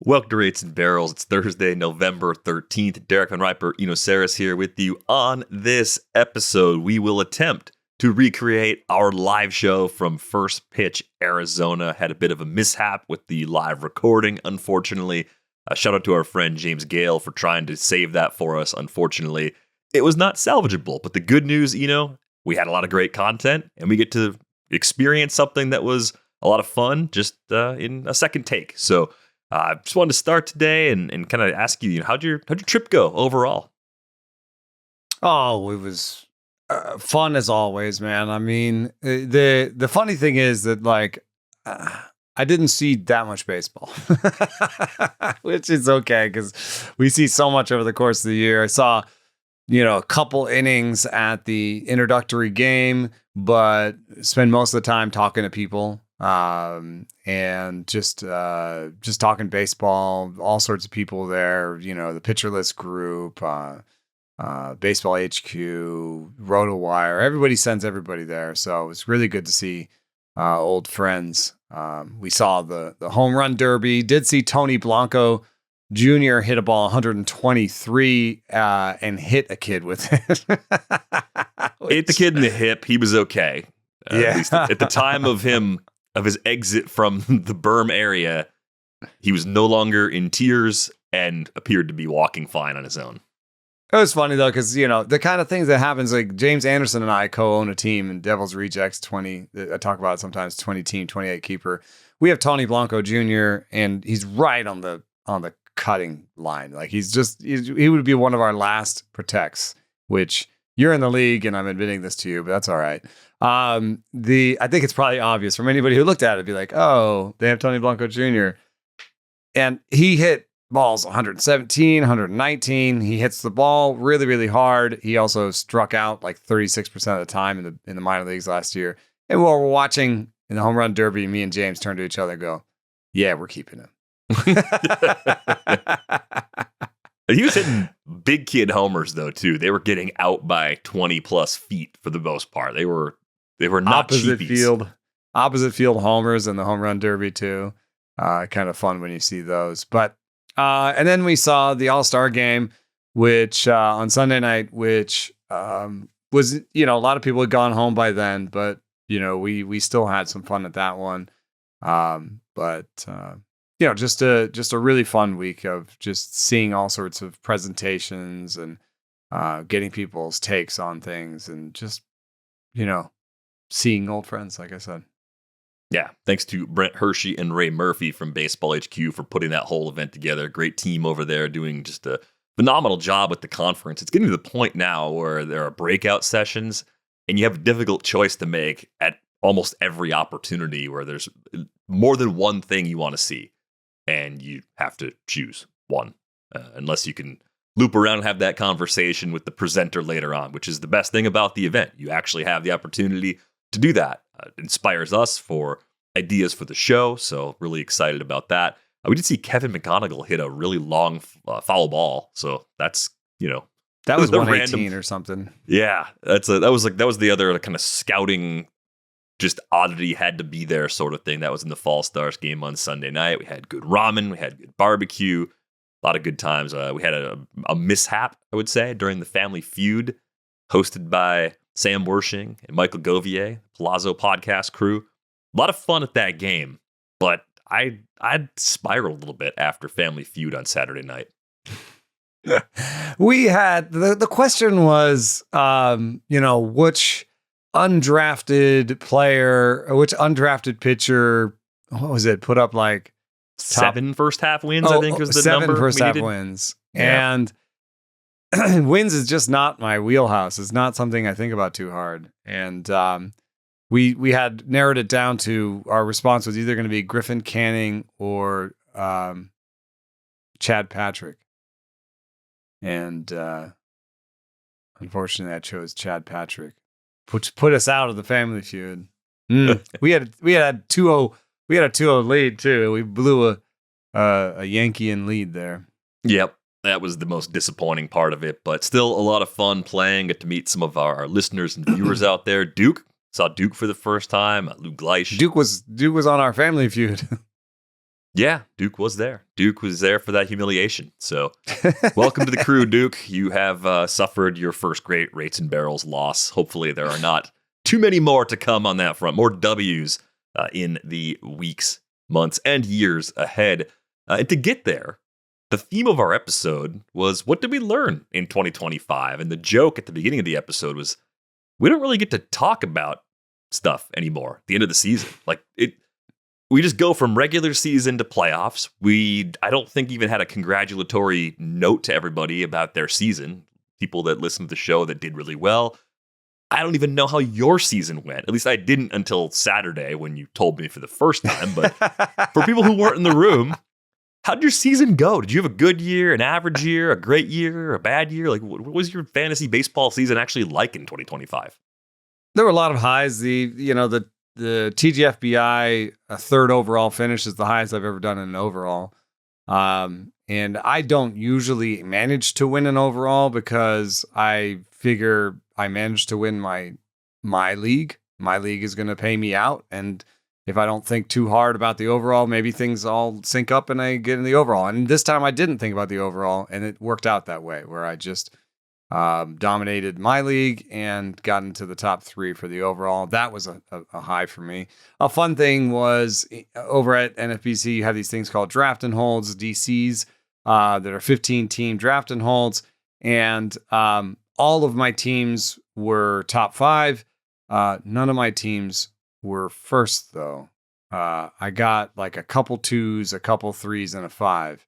Welcome to Rates and Barrels. It's Thursday, November 13th. Derek Van Riper, Eno Saris here with you. On this episode, we will attempt to recreate our live show from First Pitch, Arizona. Had a bit of a mishap with the live recording, unfortunately. Shout out to our friend James Gale for trying to save that for us. Unfortunately, it was not salvageable. But the good news, we had a lot of great content, and we get to experience something that was a lot of fun just in a second take. So I just wanted to start today and kind of ask you, how'd your trip go overall? Oh, it was fun as always, man. I mean, the funny thing is that I didn't see that much baseball, which is okay because we see so much over the course of the year. I saw, a couple innings at the introductory game, but spend most of the time talking to people. And just talking baseball, all sorts of people there, the Pitcher List group, Baseball HQ, RotoWire, everybody sends everybody there. So it was really good to see, old friends. We saw the home run derby, did see Tony Blanco Jr. hit a ball 123, and hit a kid with it. Hit the kid in the hip. He was okay. Yeah. At least at the time of his exit from the berm area, he was no longer in tears and appeared to be walking fine on his own. It was funny though, because the kind of things that happens, like James Anderson and I co-own a team in Devil's Rejects 20. I talk about it sometimes, 20 team, 28 keeper. We have Tony Blanco Jr. and he's right on the cutting line. Like he would be one of our last protects, which you're in the league, and I'm admitting this to you, but that's all right. I think it's probably obvious from anybody who looked at it, be like, oh, they have Tony Blanco Jr. And he hit balls 117, 119. He hits the ball really, really hard. He also struck out like 36% of the time in the minor leagues last year. And while we're watching in the home run derby, me and James turn to each other and go, yeah, we're keeping him. He was hitting big kid homers though too. They were getting out by 20 plus feet for the most part. They were not opposite field homers in the home run derby too. Kind of fun when you see those. But and then we saw the All-Star game, which on Sunday night, which was a lot of people had gone home by then, but we still had some fun at that one. Just a really fun week of just seeing all sorts of presentations and getting people's takes on things and just seeing old friends, like I said. Yeah, thanks to Brent Hershey and Ray Murphy from Baseball HQ for putting that whole event together. Great team over there doing just a phenomenal job with the conference. It's getting to the point now where there are breakout sessions and you have a difficult choice to make at almost every opportunity where there's more than one thing you want to see. And you have to choose one, unless you can loop around and have that conversation with the presenter later on, which is the best thing about the event. You actually have the opportunity to do that. It inspires us for ideas for the show, so really excited about that. We did see Kevin McGonigal hit a really long foul ball, so that's that was 118 or something. Yeah, that was the other kind of scouting. Just oddity had to be there sort of thing. That was in the Fall Stars game on Sunday night. We had good ramen. We had good barbecue. A lot of good times. We had a mishap, I would say, during the Family Feud hosted by Sam Wershing and Michael Govier, Palazzo podcast crew. A lot of fun at that game, but I spiraled a little bit after Family Feud on Saturday night. We had, the question was, which undrafted player, which undrafted pitcher, what was it? Put up like 7 first half wins, I think was the number. 7 first half wins. Yeah. And wins is just not my wheelhouse. It's not something I think about too hard. And we had narrowed it down to our response was either going to be Griffin Canning or Chad Patrick. And unfortunately, I chose Chad Patrick, which put us out of the Family Feud. We had a 2-0 lead too. We blew a Yankeean lead there. Yep, that was the most disappointing part of it, but still a lot of fun playing. Get to meet some of our listeners and viewers out there. Saw Duke for the first time. Lou Gleish. Duke was on our Family Feud. Yeah, Duke was there. Duke was there for that humiliation. So welcome to the crew, Duke. You have suffered your first great Rates and Barrels loss. Hopefully there are not too many more to come on that front. More W's in the weeks, months, and years ahead. And to get there, the theme of our episode was, what did we learn in 2025? And the joke at the beginning of the episode was, we don't really get to talk about stuff anymore at the end of the season. We just go from regular season to playoffs. I don't think even had a congratulatory note to everybody about their season. People that listened to the show that did really well. I don't even know how your season went. At least I didn't until Saturday when you told me for the first time. But for people who weren't in the room, how did your season go? Did you have a good year, an average year, a great year, a bad year? Like, what was your fantasy baseball season actually like in 2025? There were a lot of highs. The TGFBI a third overall finish is the highest I've ever done in an overall. And I don't usually manage to win an overall because I figure I managed to win my league. My league is going to pay me out. And if I don't think too hard about the overall, maybe things all sync up and I get in the overall. And this time I didn't think about the overall, and it worked out that way, where I just dominated my league and got into the top 3 for the overall. That was a high for me. A fun thing was over at NFBC, you have these things called draft and holds, DCs, that are 15-team draft and holds. And all of my teams were top 5. None of my teams were first, though. I got like a couple 2s, a couple 3s, and a 5.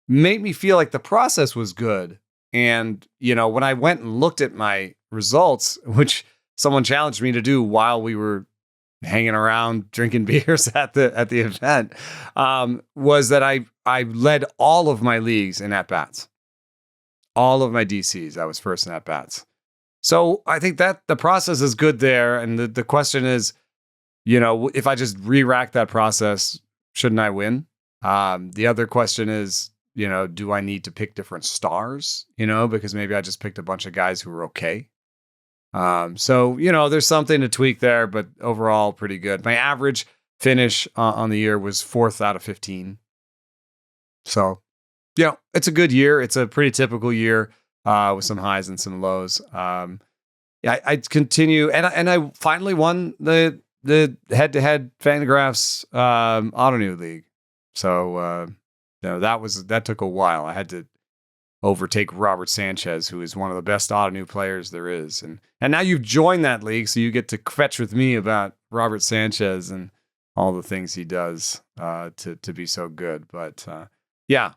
Made me feel like the process was good. And, when I went and looked at my results, which someone challenged me to do while we were hanging around drinking beers at the event, was that I led all of my leagues in at-bats. All of my DCs, I was first in at-bats. So I think that the process is good there. And the question is, if I just re-rack that process, shouldn't I win? The other question is, do I need to pick different stars? Because maybe I just picked a bunch of guys who were okay. So, there's something to tweak there, but overall pretty good. My average finish on the year was 4th out of 15. So, it's a good year. It's a pretty typical year with some highs and some lows. I continue, and I finally won the head-to-head Fangraphs Autonew League. So, that took a while. I had to overtake Robert Sanchez, who is one of the best Autonew players there is. And now you've joined that league, so you get to fetch with me about Robert Sanchez and all the things he does to be so good. But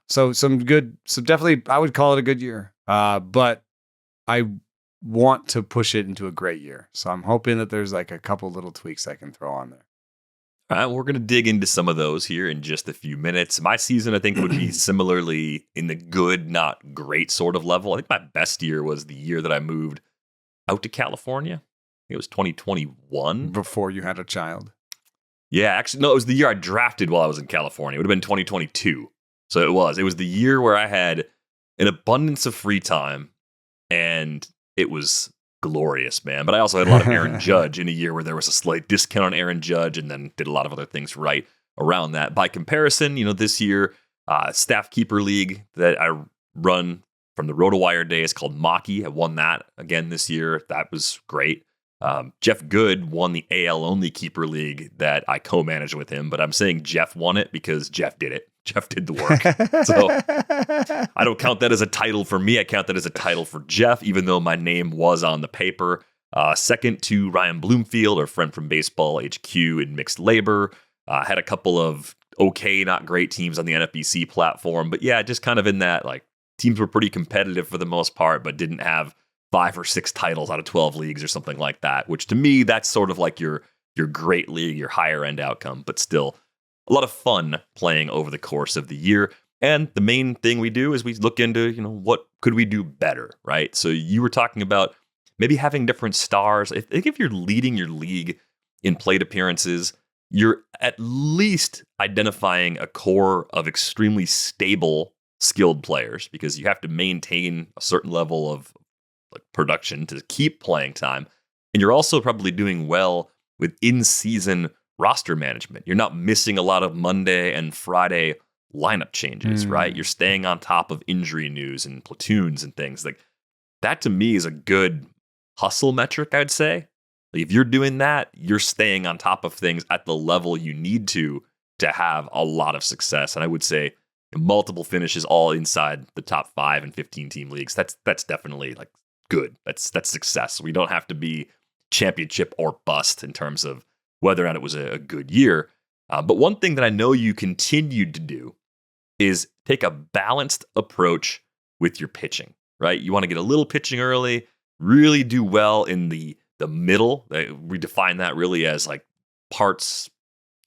so definitely I would call it a good year. But I want to push it into a great year. So I'm hoping that there's like a couple little tweaks I can throw on there. All right, we're going to dig into some of those here in just a few minutes. My season, I think, would be similarly in the good, not great sort of level. I think my best year was the year that I moved out to California. I think it was 2021. Before you had a child. Yeah, actually, no, it was the year I drafted while I was in California. It would have been 2022. So it was the year where I had an abundance of free time, and it was glorious, man. But I also had a lot of Aaron Judge in a year where there was a slight discount on Aaron Judge, and then did a lot of other things right around that. By comparison, this year, staff keeper league that I run from the RotoWire days called Maki. I won that again this year. That was great. Jeff Good won the AL only keeper league that I co-managed with him, but I'm saying Jeff won it because Jeff did it. Jeff did the work. So I don't count that as a title for me. I count that as a title for Jeff, even though my name was on the paper. Second to Ryan Bloomfield, our friend from Baseball HQ in mixed labor. Had a couple of okay, not great teams on the NFBC platform. But yeah, just kind of in that, like, teams were pretty competitive for the most part, but didn't have 5 or 6 titles out of 12 leagues or something like that, which to me, that's sort of like your great league, your higher end outcome, but still a lot of fun playing over the course of the year. And the main thing we do is we look into, what could we do better, right? So you were talking about maybe having different stars. I think if you're leading your league in plate appearances, you're at least identifying a core of extremely stable, skilled players, because you have to maintain a certain level of production to keep playing time. And you're also probably doing well with in-season roster management. You're not missing a lot of Monday and Friday lineup changes, right? You're staying on top of injury news and platoons and things. Like that to me is a good hustle metric, I'd say. Like if you're doing that, you're staying on top of things at the level you need to have a lot of success. And I would say multiple finishes all inside the top 5 and 15 team leagues. That's definitely like good. That's success. We don't have to be championship or bust in terms of whether or not it was a good year. But one thing that I know you continued to do is take a balanced approach with your pitching, right? You want to get a little pitching early, really do well in the middle. We define that really as like parts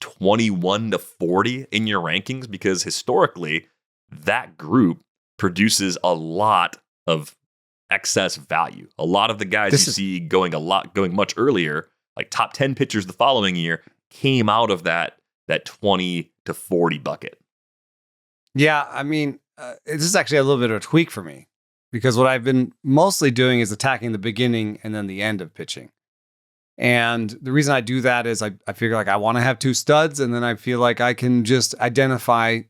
21 to 40 in your rankings, because historically that group produces a lot of excess value. A lot of the guys you see going much earlier, like top 10 pitchers the following year, came out of that 20 to 40 bucket. Yeah, I mean, this is actually a little bit of a tweak for me, because what I've been mostly doing is attacking the beginning and then the end of pitching. And the reason I do that is I figure like I want to have 2 studs, and then I feel like I can just identify,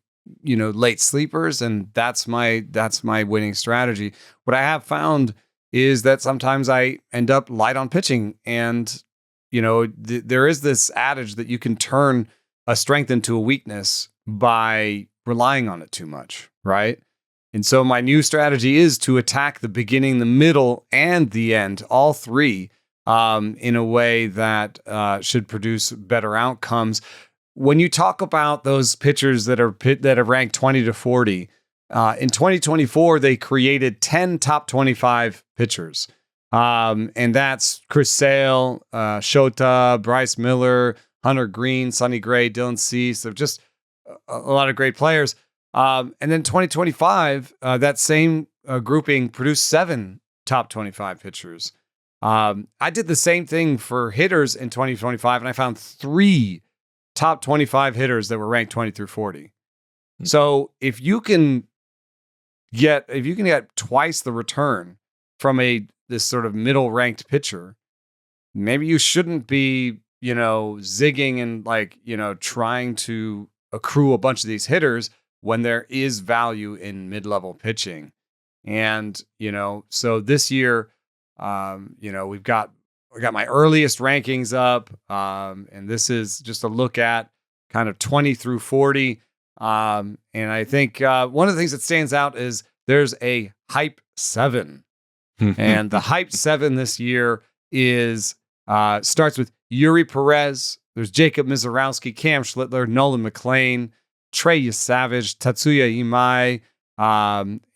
late sleepers, and that's my winning strategy. What I have found is that sometimes I end up light on pitching, and there is this adage that you can turn a strength into a weakness by relying on it too much, right? And so my new strategy is to attack the beginning, the middle, and the end, all 3, in a way that should produce better outcomes. When you talk about those pitchers that are ranked 20 to 40, in 2024 they created 10 top 25 pitchers, and that's Chris Sale, Shota, Bryce Miller, Hunter Green, Sonny Gray, Dylan Cease. They're just a lot of great players. And then 2025, that same grouping produced 7 top 25 pitchers. I did the same thing for hitters in 2025, and I found 3 top 25 hitters that were ranked 20 through 40. Mm-hmm. So if you can get twice the return from this sort of middle ranked pitcher, maybe you shouldn't be, zigging and trying to accrue a bunch of these hitters when there is value in mid-level pitching. And, so this year, we've got my earliest rankings up, and this is just a look at kind of 20 through 40. And I think one of the things that stands out is there's a hype 7. And the hype 7 this year is starts with Yuri Perez. There's Jacob Misiorowski, Cam Schlittler, Nolan McLean, Trey Yesavage, Tatsuya Imai,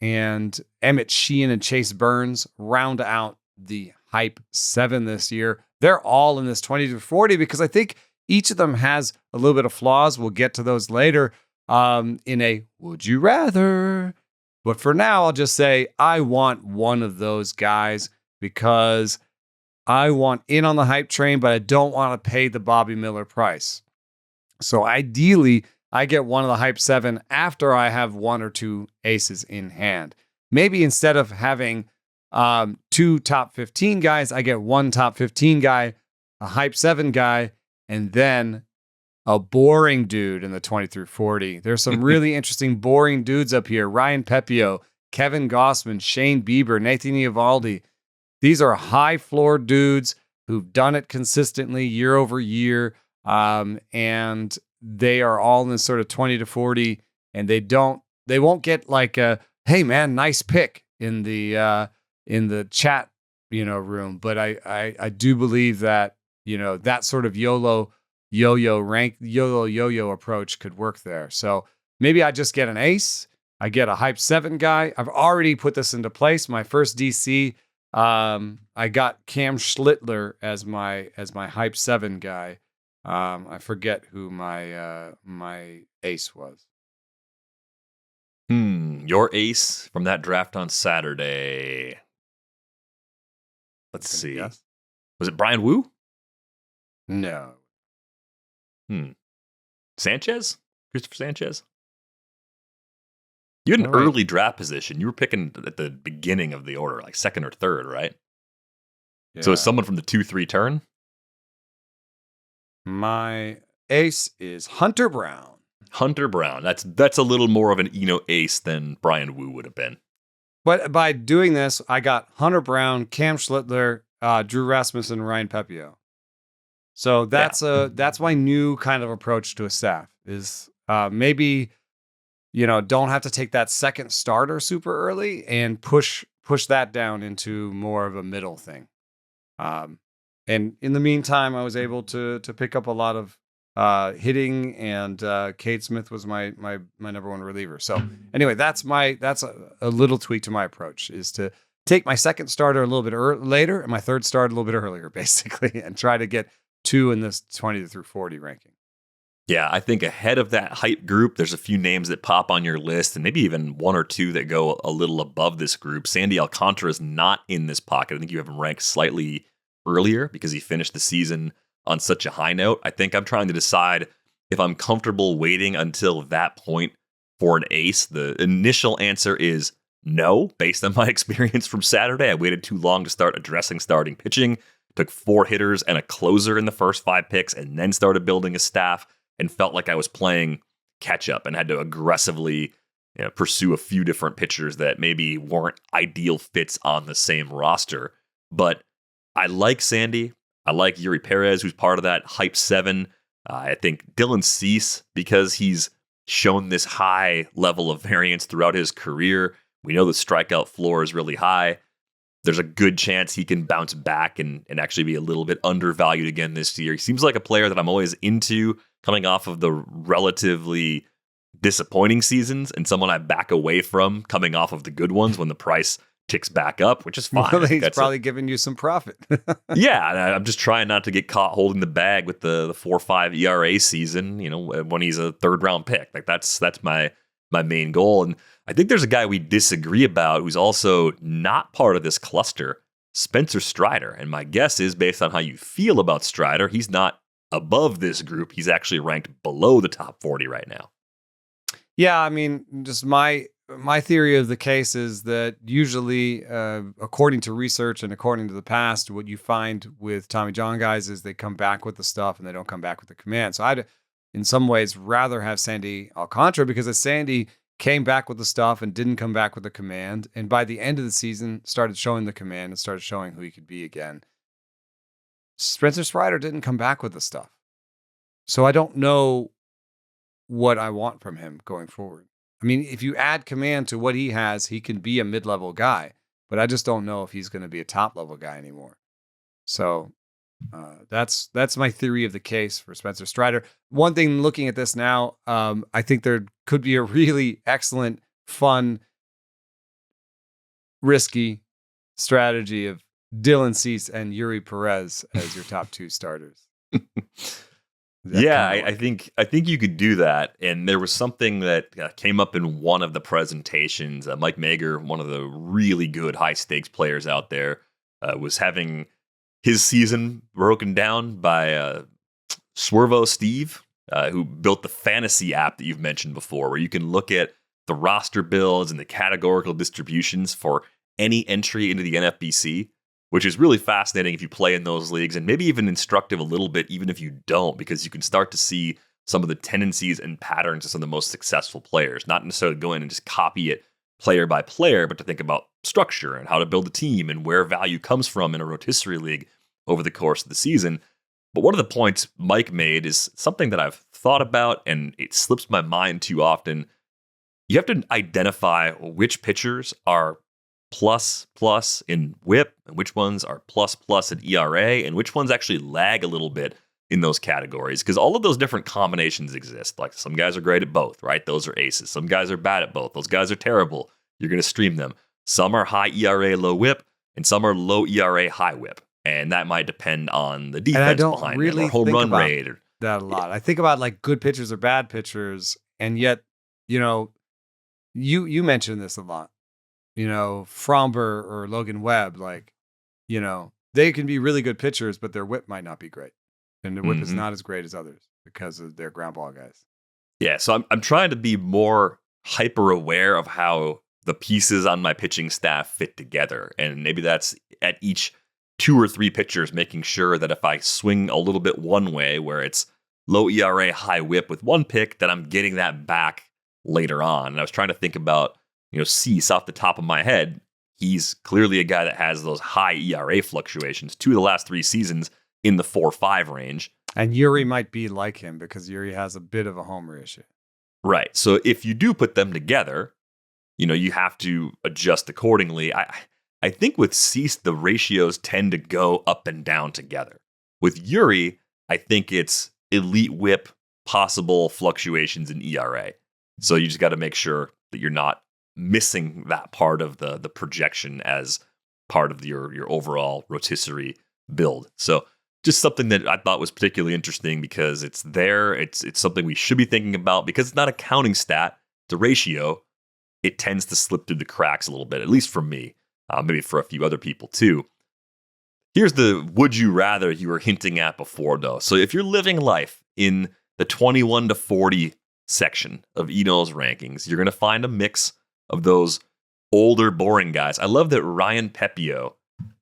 and Emmett Sheehan and Chase Burns round out the hype 7 this year. They're all in this 20 to 40 because I think each of them has a little bit of flaws. We'll get to those later in a would you rather. But for now, I'll just say I want one of those guys because I want in on the hype train, but I don't want to pay the Bobby Miller price. So ideally, I get one of the hype 7 after I have 1 or 2 aces in hand. Maybe instead of having 2 top 15 guys, I get 1 top 15 guy, a hype 7 guy, and then a boring dude in the 20 through 40. There's some really interesting boring dudes up here. Ryan Pepio, Kevin Gossman, Shane Bieber, Nathan Eovaldi. These are high floor dudes who've done it consistently year over year. And they are all in this sort of 20 to 40, and they won't get like a, hey man, nice pick in the chat, room. But I do believe that, that sort of yo-yo approach could work there. So maybe I just get an ace. I get a hype 7 guy. I've already put this into place. My first DC, I got Cam Schlittler as my hype 7 guy. I forget who my ace was. Your ace from that draft on Saturday. Let's see. Yes. Was it Brian Wu? No. Sanchez? Christopher Sanchez? You had an early draft position. You were picking at the beginning of the order, like second or third, right? Yeah. So it's someone from the 2-3 turn? My ace is Hunter Brown. Hunter Brown. That's a little more of an Eno ace than Brian Wu would have been. But by doing this, I got Hunter Brown, Cam Schlittler, Drew Rasmussen, and Ryan Pepio. So that's my new kind of approach to a staff is maybe, don't have to take that second starter super early and push that down into more of a middle thing. And in the meantime, I was able to pick up a lot of hitting, and Cade Smith was my number one reliever. So anyway, that's a little tweak to my approach is to take my second starter a little bit later and my third starter a little bit earlier, basically, and try to get 2 in this 20 through 40 ranking. Yeah, I think ahead of that hype group, there's a few names that pop on your list, and maybe even 1 or 2 that go a little above this group. Sandy Alcantara is not in this pocket. I think you have him ranked slightly earlier because he finished the season on such a high note. I think I'm trying to decide if I'm comfortable waiting until that point for an ace. The initial answer is no, based on my experience from Saturday. I waited too long to start addressing starting pitching. Took 4 hitters and a closer in the first 5 picks, and then started building a staff, and felt like I was playing catch up and had to aggressively pursue a few different pitchers that maybe weren't ideal fits on the same roster. But I like Sandy. I like Yuri Perez, who's part of that hype 7. I think Dylan Cease, because he's shown this high level of variance throughout his career. We know the strikeout floor is really high. There's a good chance he can bounce back and actually be a little bit undervalued again this year. He seems like a player that I'm always into coming off of the relatively disappointing seasons, and someone I back away from coming off of the good ones when the price ticks back up, which is fine. Well, he's probably giving you some profit. Yeah, and I'm just trying not to get caught holding the bag with the 4.5 ERA season, when he's a 3rd round pick. Like that's my main goal. And I think there's a guy we disagree about who's also not part of this cluster, Spencer Strider. And my guess is, based on how you feel about Strider, he's not above this group. He's actually ranked below the top 40 right now. Yeah, I mean, just my theory of the case is that usually, according to research and according to the past, what you find with Tommy John guys is they come back with the stuff and they don't come back with the command. So I'd, in some ways, rather have Sandy Alcantara, because as Sandy came back with the stuff and didn't come back with the command, and by the end of the season started showing the command and started showing who he could be again. Spencer Strider didn't come back with the stuff. So I don't know what I want from him going forward. I mean, if you add command to what he has, he can be a mid-level guy, but I just don't know if he's going to be a top-level guy anymore. So that's my theory of the case for Spencer Strider. One thing, looking at this now, I think there could be a really excellent, fun, risky strategy of Dylan Cease and Yuri Perez as your top 2 starters. Yeah, I think you could do that. And there was something that came up in one of the presentations. Mike Mager, one of the really good high stakes players out there, was having his season broken down by Swervo Steve, who built the fantasy app that you've mentioned before, where you can look at the roster builds and the categorical distributions for any entry into the NFBC, which is really fascinating if you play in those leagues, and maybe even instructive a little bit even if you don't, because you can start to see some of the tendencies and patterns of some of the most successful players, not necessarily go in and just copy it player by player, but to think about structure and how to build a team and where value comes from in a rotisserie league over the course of the season. But one of the points Mike made is something that I've thought about, and it slips my mind too often. You have to identify which pitchers are plus in whip, and which ones are plus in ERA, and which ones actually lag a little bit in those categories, because all of those different combinations exist. Like, some guys are great at both, right? Those are aces. Some guys are bad at both. Those guys are terrible. You're going to stream them. Some are high ERA, low whip, and some are low ERA, high whip. And that might depend on the defense behind really them, or home run rate. Or that a lot. I think about like good pitchers or bad pitchers, and yet, you mentioned this a lot. Fromber or Logan Webb, they can be really good pitchers, but their whip might not be great. And their whip is not as great as others because of their ground ball guys. Yeah, so I'm trying to be more hyper aware of how the pieces on my pitching staff fit together. And maybe that's at each 2 or 3 pitchers, making sure that if I swing a little bit one way where it's low ERA, high whip with one pick, then I'm getting that back later on. And I was trying to think about, Cease off the top of my head. He's clearly a guy that has those high ERA fluctuations. 2 of the last 3 seasons in the 4.5 range. And Eury might be like him because Eury has a bit of a homer issue. Right. So if you do put them together, you have to adjust accordingly. I think with Cease, the ratios tend to go up and down together. With Eury, I think it's elite whip, possible fluctuations in ERA. So you just got to make sure that you're not missing that part of the projection as part of your overall rotisserie build. So just something that I thought was particularly interesting because it's there. It's something we should be thinking about because it's not a counting stat. It's a ratio. It tends to slip through the cracks a little bit, at least for me, maybe for a few other people too. Here's the would you rather you were hinting at before, though. So if you're living life in the 21 to 40 section of Eno's rankings, you're going to find a mix of those older, boring guys. I love that Ryan Pepio,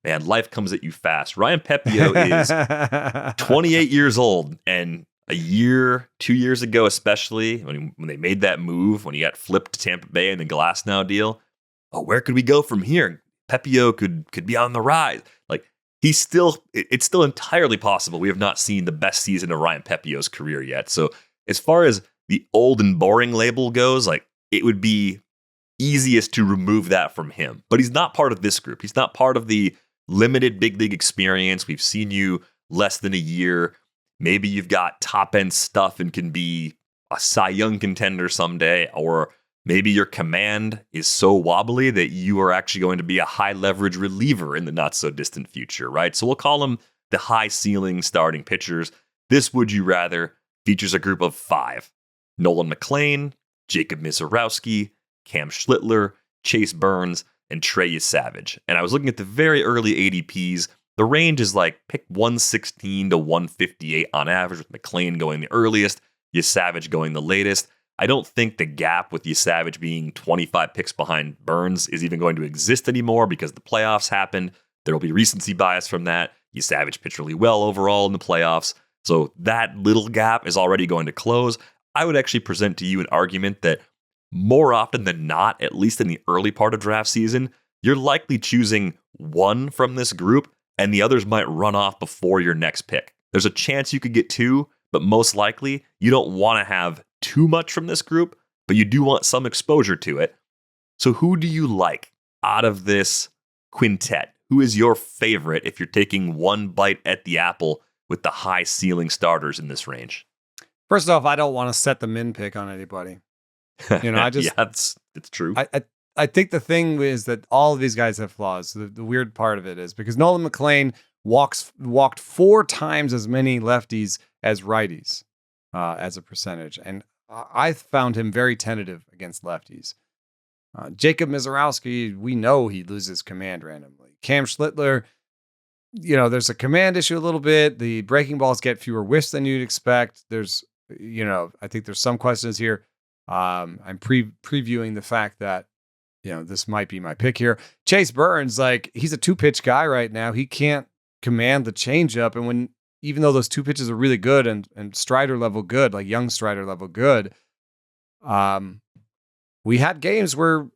man, life comes at you fast. Ryan Pepio is 28 years old, and a year, 2 years ago, especially when they made that move, when he got flipped to Tampa Bay in the Glasnow deal, where could we go from here? Pepio could be on the rise. Like it's still entirely possible. We have not seen the best season of Ryan Pepio's career yet. So as far as the old and boring label goes, like it would be easiest to remove that from him. But he's not part of this group. He's not part of the limited big league experience. We've seen you less than a year. Maybe you've got top end stuff and can be a Cy Young contender someday, or maybe your command is so wobbly that you are actually going to be a high leverage reliever in the not so distant future, right? So we'll call them the high ceiling starting pitchers. This would you rather features a group of 5: Nolan McLean, Jacob Misiorowski, Cam Schlittler, Chase Burns, and Trey Yesavage. And I was looking at the very early ADPs. The range is like pick 116 to 158 on average, with McLean going the earliest, Yesavage going the latest. I don't think the gap with Yesavage being 25 picks behind Burns is even going to exist anymore because the playoffs happened. There will be recency bias from that. Yesavage pitched really well overall in the playoffs. So that little gap is already going to close. I would actually present to you an argument that more often than not, at least in the early part of draft season, you're likely choosing one from this group and the others might run off before your next pick. There's a chance you could get 2, but most likely you don't want to have too much from this group, but you do want some exposure to it. So who do you like out of this quintet? Who is your favorite if you're taking one bite at the apple with the high ceiling starters in this range? First off, I don't want to set the min pick on anybody. I just yeah, it's true. I think the thing is that all of these guys have flaws. The weird part of it is because Nolan McLean walked 4 times as many lefties as righties as a percentage, and I found him very tentative against lefties. Jacob Misiorowski, we know he loses command randomly. Cam Schlittler, there's a command issue a little bit. The breaking balls get fewer whiffs than you'd expect. There's, I think there's some questions here. I'm previewing the fact that, this might be my pick here. Chase Burns, he's a 2-pitch guy right now. He can't command the changeup. And even though those 2 pitches are really good and Strider level good, like young Strider level good, we had games where,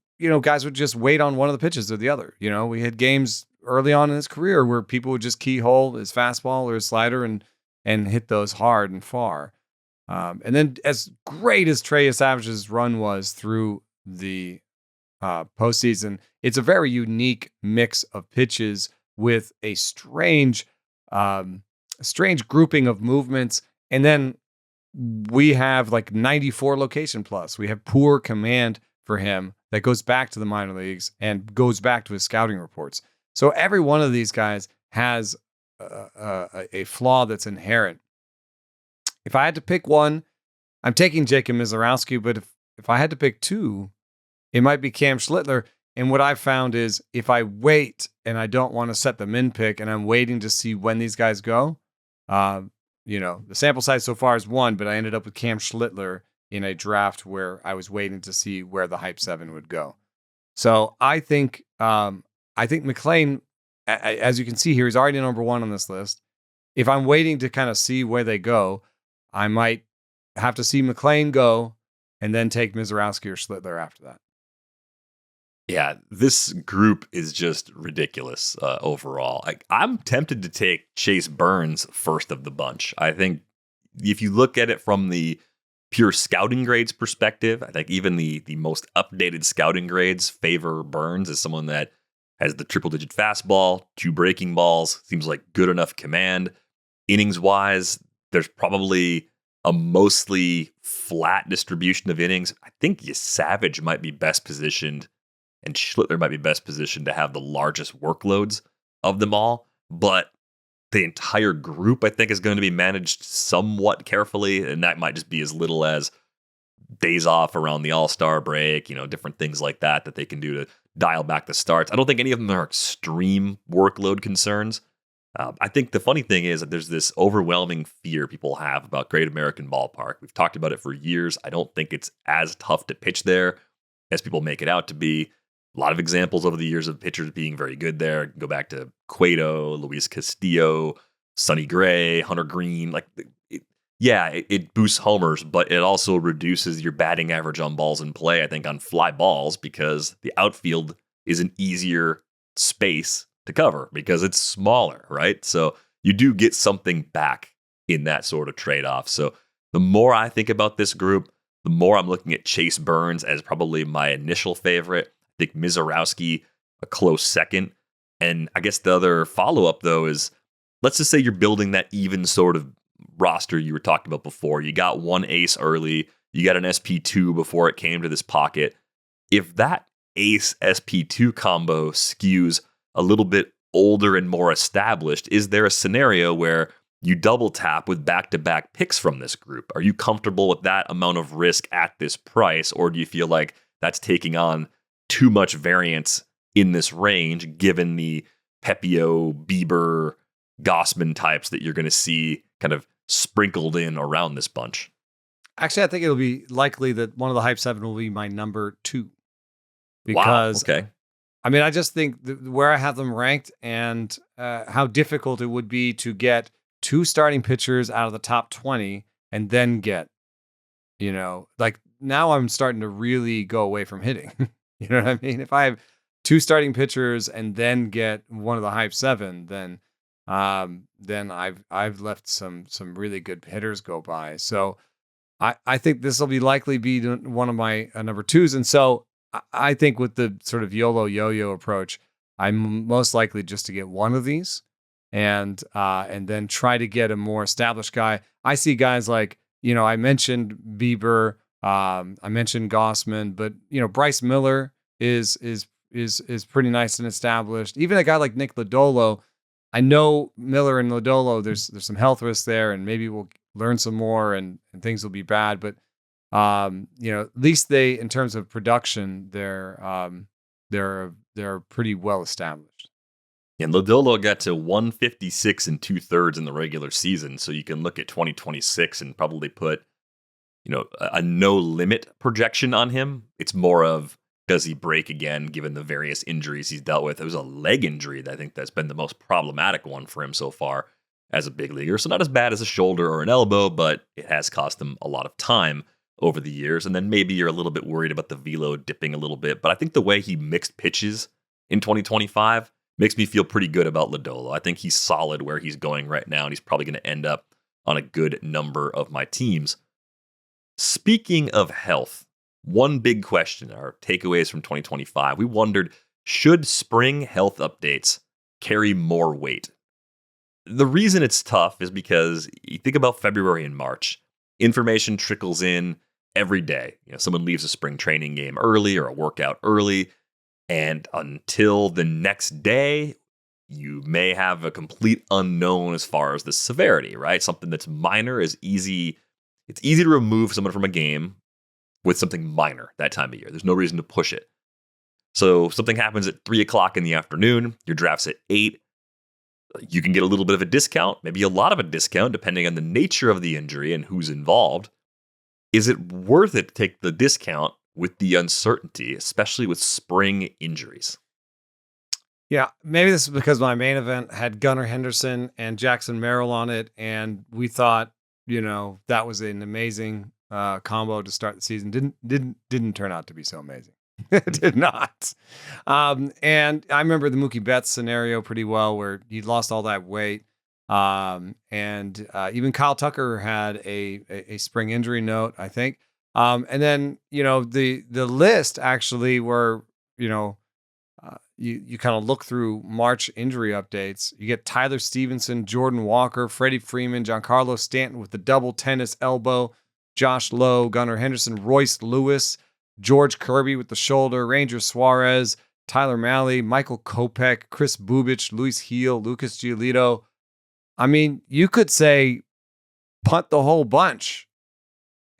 guys would just wait on one of the pitches or the other. We had games early on in his career where people would just keyhole his fastball or his slider and hit those hard and far. And then as great as Trey Yesavage's run was through the postseason, it's a very unique mix of pitches with a strange grouping of movements. And then we have 94 location plus. We have poor command for him that goes back to the minor leagues and goes back to his scouting reports. So every one of these guys has a flaw that's inherent. If I had to pick one, I'm taking Jacob Misiorowski, but if I had to pick 2, it might be Cam Schlittler. And what I've found is if I wait and I don't want to set the min pick and I'm waiting to see when these guys go, the sample size so far is 1, but I ended up with Cam Schlittler in a draft where I was waiting to see where the hype 7 would go. So I think McLean, as you can see here, he's already number 1 on this list. If I'm waiting to kind of see where they go, I might have to see McLean go and then take Misiorowski or Schlittler after that. Yeah, this group is just ridiculous overall. I'm tempted to take Chase Burns first of the bunch. I think if you look at it from the pure scouting grades perspective, I think even the most updated scouting grades favor Burns as someone that has the triple-digit fastball, 2 breaking balls, seems like good enough command. Innings-wise, there's probably a mostly flat distribution of innings. I think Yesavage might be best positioned and Schlittler might be best positioned to have the largest workloads of them all. But the entire group, I think, is going to be managed somewhat carefully. And that might just be as little as days off around the All-Star break, different things like that they can do to dial back the starts. I don't think any of them are extreme workload concerns. I think the funny thing is that there's this overwhelming fear people have about Great American Ballpark. We've talked about it for years. I don't think it's as tough to pitch there as people make it out to be. A lot of examples over the years of pitchers being very good there. Go back to Cueto, Luis Castillo, Sonny Gray, Hunter Green. It boosts homers, but it also reduces your batting average on balls in play, I think, on fly balls, because the outfield is an easier space to cover because it's smaller, right? So you do get something back in that sort of trade-off. So the more I think about this group, the more I'm looking at Chase Burns as probably my initial favorite. I think Misiorowski a close second. And I guess the other follow-up, though, is let's just say you're building that even sort of roster you were talking about before. You got one ace early. You got an SP2 before it came to this pocket. If that ace SP2 combo skews a little bit older and more established, is there a scenario where you double tap with back-to-back picks from this group? Are you comfortable with that amount of risk at this price, or do you feel like that's taking on too much variance in this range, given the Pepio, Bieber, Gausman types that you're going to see kind of sprinkled in around this bunch? Actually, I think it'll be likely that one of the Hype 7 will be my number 2. Because, wow, okay. I mean, I just think where I have them ranked and how difficult it would be to get 2 starting pitchers out of the top 20 and then get, now I'm starting to really go away from hitting. You know what I mean? If I have 2 starting pitchers and then get one of the Hype 7, then I've left some really good hitters go by. So I think this will be likely be one of my number 2s. And so I think with the sort of YOLO yo-yo approach, I'm most likely just to get one of these and then try to get a more established guy. I see guys like, I mentioned Bieber, I mentioned Gausman, but Bryce Miller is pretty nice and established. Even a guy like Nick Lodolo, I know Miller and Lodolo, there's some health risks there, and maybe we'll learn some more and things will be bad. But at least they, in terms of production, they're pretty well established. And Lodolo got to 156 and 2/3 in the regular season, so you can look at 2026 and probably put a no limit projection on him. It's more of, does he break again, given the various injuries he's dealt with? It was a leg injury that I think that's been the most problematic one for him so far as a big leaguer. So not as bad as a shoulder or an elbow, but it has cost him a lot of time over the years. And then maybe you're a little bit worried about the velo dipping a little bit. But I think the way he mixed pitches in 2025 makes me feel pretty good about Lodolo. I think he's solid where he's going right now, and he's probably going to end up on a good number of my teams. Speaking of health, one big question, our takeaways from 2025, we wondered, should spring health updates carry more weight? The reason it's tough is because you think about February and March, information trickles in every day. Someone leaves a spring training game early or a workout early, and until the next day, you may have a complete unknown as far as the severity, right? Something that's minor is easy. It's easy to remove someone from a game with something minor that time of year. There's no reason to push it. So something happens at 3:00 in the afternoon, your draft's at 8. You can get a little bit of a discount, maybe a lot of a discount, depending on the nature of the injury and who's involved. Is it worth it to take the discount with the uncertainty, especially with spring injuries? Yeah, maybe this is because my main event had Gunnar Henderson and Jackson Merrill on it, and we thought that was an amazing combo to start the season. Didn't turn out to be so amazing. It did not. And I remember the Mookie Betts scenario pretty well, where he lost all that weight. And even Kyle Tucker had a spring injury note, I think. And then, the list actually were, you kind of look through March injury updates. You get Tyler Stevenson, Jordan Walker, Freddie Freeman, Giancarlo Stanton with the double tennis elbow, Josh Lowe, Gunnar Henderson, Royce Lewis, George Kirby with the shoulder, Ranger Suarez, Tyler Mahle, Michael Kopech, Chris Bubich, Luis Heel, Lucas Giolito. I mean, you could say punt the whole bunch.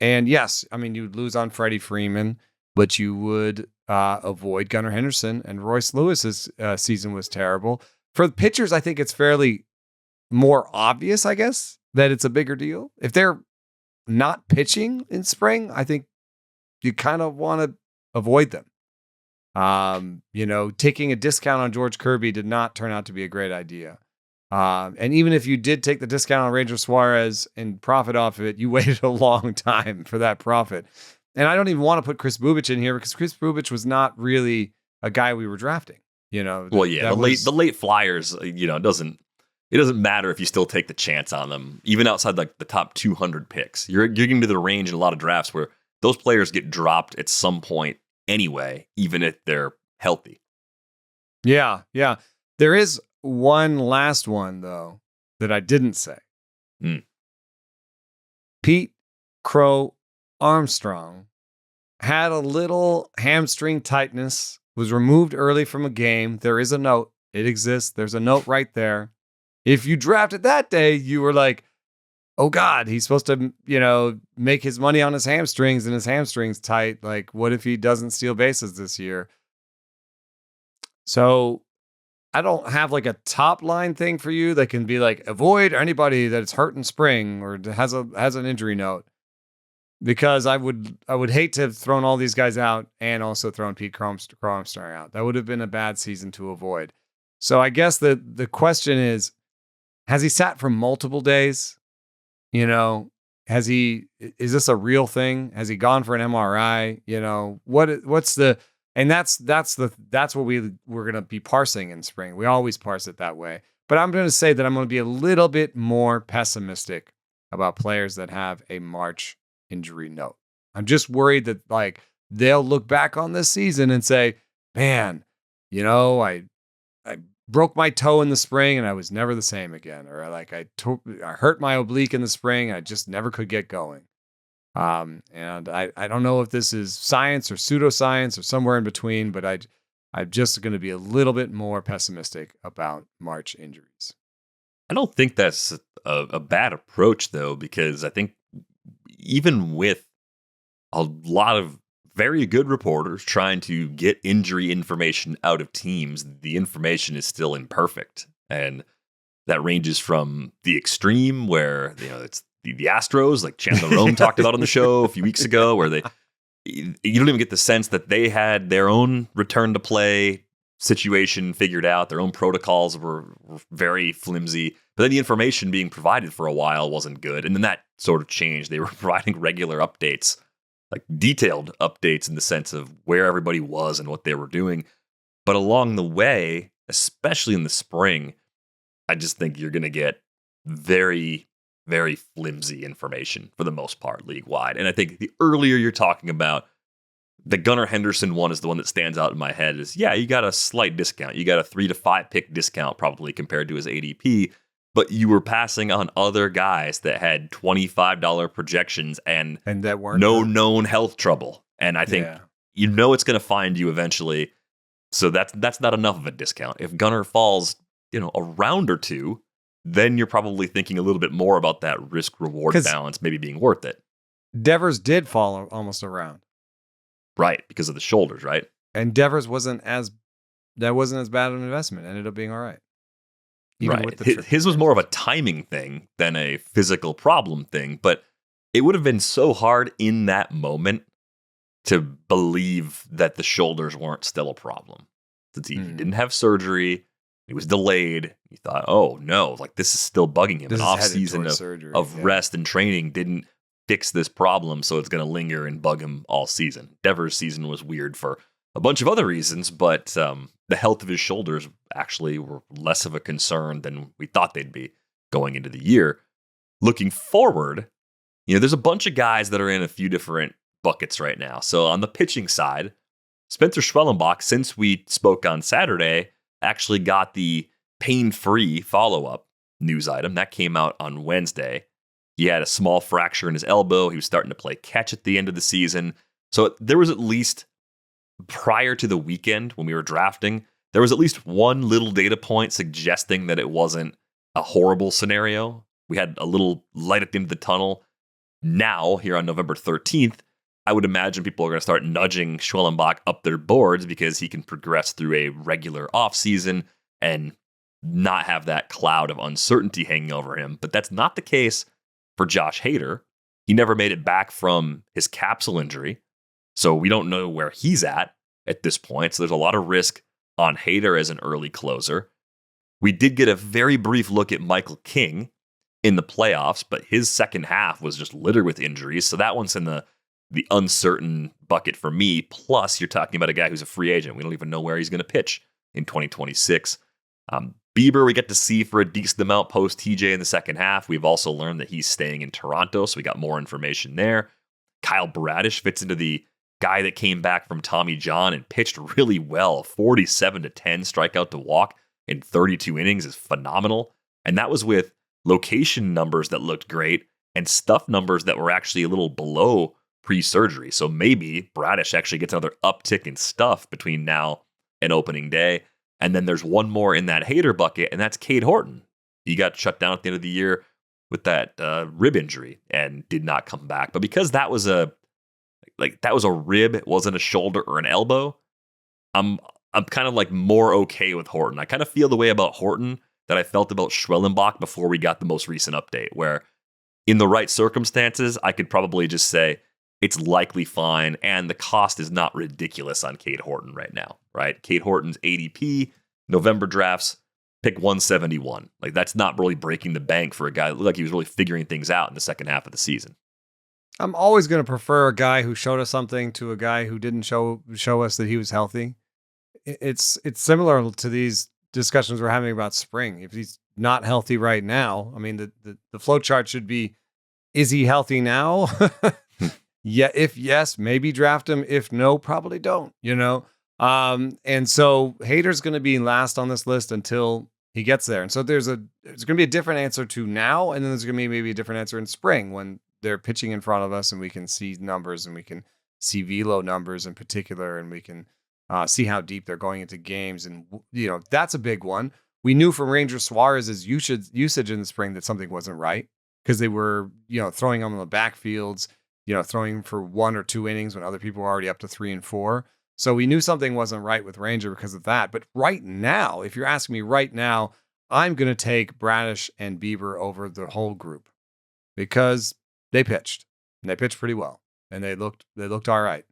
And yes, I mean, you'd lose on Freddie Freeman, but you would avoid Gunnar Henderson, and Royce Lewis's season was terrible. For the pitchers, I think it's fairly more obvious, I guess, that it's a bigger deal. If they're not pitching in spring, I think you kind of want to avoid them. Taking a discount on George Kirby did not turn out to be a great idea. And even if you did take the discount on Ranger Suarez and profit off of it, you waited a long time for that profit. And I don't even want to put Chris Bubich in here, because Chris Bubich was not really a guy we were drafting. The late flyers, it doesn't matter if you still take the chance on them, even outside like the top 200 picks. You're getting to the range in a lot of drafts where those players get dropped at some point anyway, even if they're healthy. Yeah. There is one last one, though, that I didn't say. Pete Crow Armstrong had a little hamstring tightness, was removed early from a game. There is a note. It exists. There's a note right there. If you drafted that day, you were like, oh God, he's supposed to, make his money on his hamstrings, and his hamstring's tight. Like, what if he doesn't steal bases this year? So I don't have like a top line thing for you that can be like, avoid anybody that's hurt in spring or has an injury note. Because I would hate to have thrown all these guys out and also thrown Pete Armstrong out. That would have been a bad season to avoid. So I guess the question is, has he sat for multiple days? Is this a real thing? Has he gone for an MRI? That's what we're going to be parsing in spring. We always parse it that way. But I'm going to say that I'm going to be a little bit more pessimistic about players that have a March injury note. I'm just worried that like they'll look back on this season and say, man, I broke my toe in the spring and I was never the same again. Or like I hurt my oblique in the spring. I just never could get going. And I don't know if this is science or pseudoscience or somewhere in between, but I'm just going to be a little bit more pessimistic about March injuries. I don't think that's a bad approach, though, because I think even with a lot of very good reporters trying to get injury information out of teams, the information is still imperfect. And that ranges from the extreme where, it's the Astros, like Chandler Rome talked about on the show a few weeks ago, where you don't even get the sense that they had their own return to play situation figured out. Their own protocols were very flimsy, but then the information being provided for a while wasn't good. And then that sort of changed. They were providing regular updates, like detailed updates in the sense of where everybody was and what they were doing. But along the way, especially in the spring, I just think you're going to get very, very flimsy information for the most part league-wide. And I think the earlier you're talking about, the Gunnar Henderson one is the one that stands out in my head is, yeah, you got a slight discount. You got a 3 to 5 pick discount probably compared to his ADP, but you were passing on other guys that had $25 projections and that weren't no known health trouble. And I think it's going to find you eventually. So that's not enough of a discount. If Gunnar falls, a round or two, then you're probably thinking a little bit more about that risk-reward balance maybe being worth it. Devers did fall almost a round. Right, because of the shoulders, right? And Devers wasn't as bad of an investment. Ended up being all right. Even with his was more of a timing thing than a physical problem thing, but it would have been so hard in that moment to believe that the shoulders weren't still a problem. Since he didn't have surgery, He was delayed. You thought, oh no, like this is still bugging him. This An is off headed season towards of, surgery, of yeah. rest and training didn't fix this problem, so it's going to linger and bug him all season. Devers' season was weird for a bunch of other reasons, but the health of his shoulders actually were less of a concern than we thought they'd be going into the year. Looking forward, there's a bunch of guys that are in a few different buckets right now. So on the pitching side, Spencer Schwellenbach, since we spoke on Saturday, actually got the pain-free follow-up news item. That came out on Wednesday. He had a small fracture in his elbow. He was starting to play catch at the end of the season. So there was at least, prior to the weekend when we were drafting, there was at least one little data point suggesting that it wasn't a horrible scenario. We had a little light at the end of the tunnel. Now, here on November 13th, I would imagine people are going to start nudging Schwellenbach up their boards because he can progress through a regular offseason and not have that cloud of uncertainty hanging over him. But that's not the case for Josh Hader. He never made it back from his capsule injury, so we don't know where he's at this point. So there's a lot of risk on Hader as an early closer. We did get a very brief look at Michael King in the playoffs, but his second half was just littered with injuries. So that one's in the uncertain bucket for me. Plus, you're talking about a guy who's a free agent. We don't even know where he's going to pitch in 2026. Bieber, we get to see for a decent amount post TJ in the second half. We've also learned that he's staying in Toronto, so we got more information there. Kyle Bradish fits into the guy that came back from Tommy John and pitched really well. 47-10 strikeout to walk in 32 innings is phenomenal. And that was with location numbers that looked great and stuff numbers that were actually a little below pre-surgery. So maybe Bradish actually gets another uptick in stuff between now and opening day. And then there's one more in that Hader bucket, and that's Cade Horton. He got shut down at the end of the year with that rib injury and did not come back. But because that was a rib, it wasn't a shoulder or an elbow, I'm kind of like more okay with Horton. I kind of feel the way about Horton that I felt about Schwellenbach before we got the most recent update, where in the right circumstances, I could probably just say it's likely fine, and the cost is not ridiculous on Cade Horton right now, right? Cade Horton's ADP, November drafts, pick 171. Like, that's not really breaking the bank for a guy that looked like he was really figuring things out in the second half of the season. I'm always going to prefer a guy who showed us something to a guy who didn't show us that he was healthy. It's similar to these discussions we're having about spring. If he's not healthy right now, I mean, the flow chart should be, is he healthy now? Yeah, if yes, maybe draft him. If no, probably don't, And so Hader's going to be last on this list until he gets there. And so there's going to be a different answer to now, and then there's going to be maybe a different answer in spring when they're pitching in front of us and we can see numbers and we can see velo numbers in particular, and we can see how deep they're going into games. And, that's a big one. We knew from Ranger Suarez's usage in the spring that something wasn't right because they were, throwing him on the backfields, throwing for 1 or 2 innings when other people were already up to 3 and 4. So we knew something wasn't right with Ranger because of that. But right now, if you're asking me right now, I'm going to take Bradish and Bieber over the whole group because they pitched. And they pitched pretty well. And they looked all right.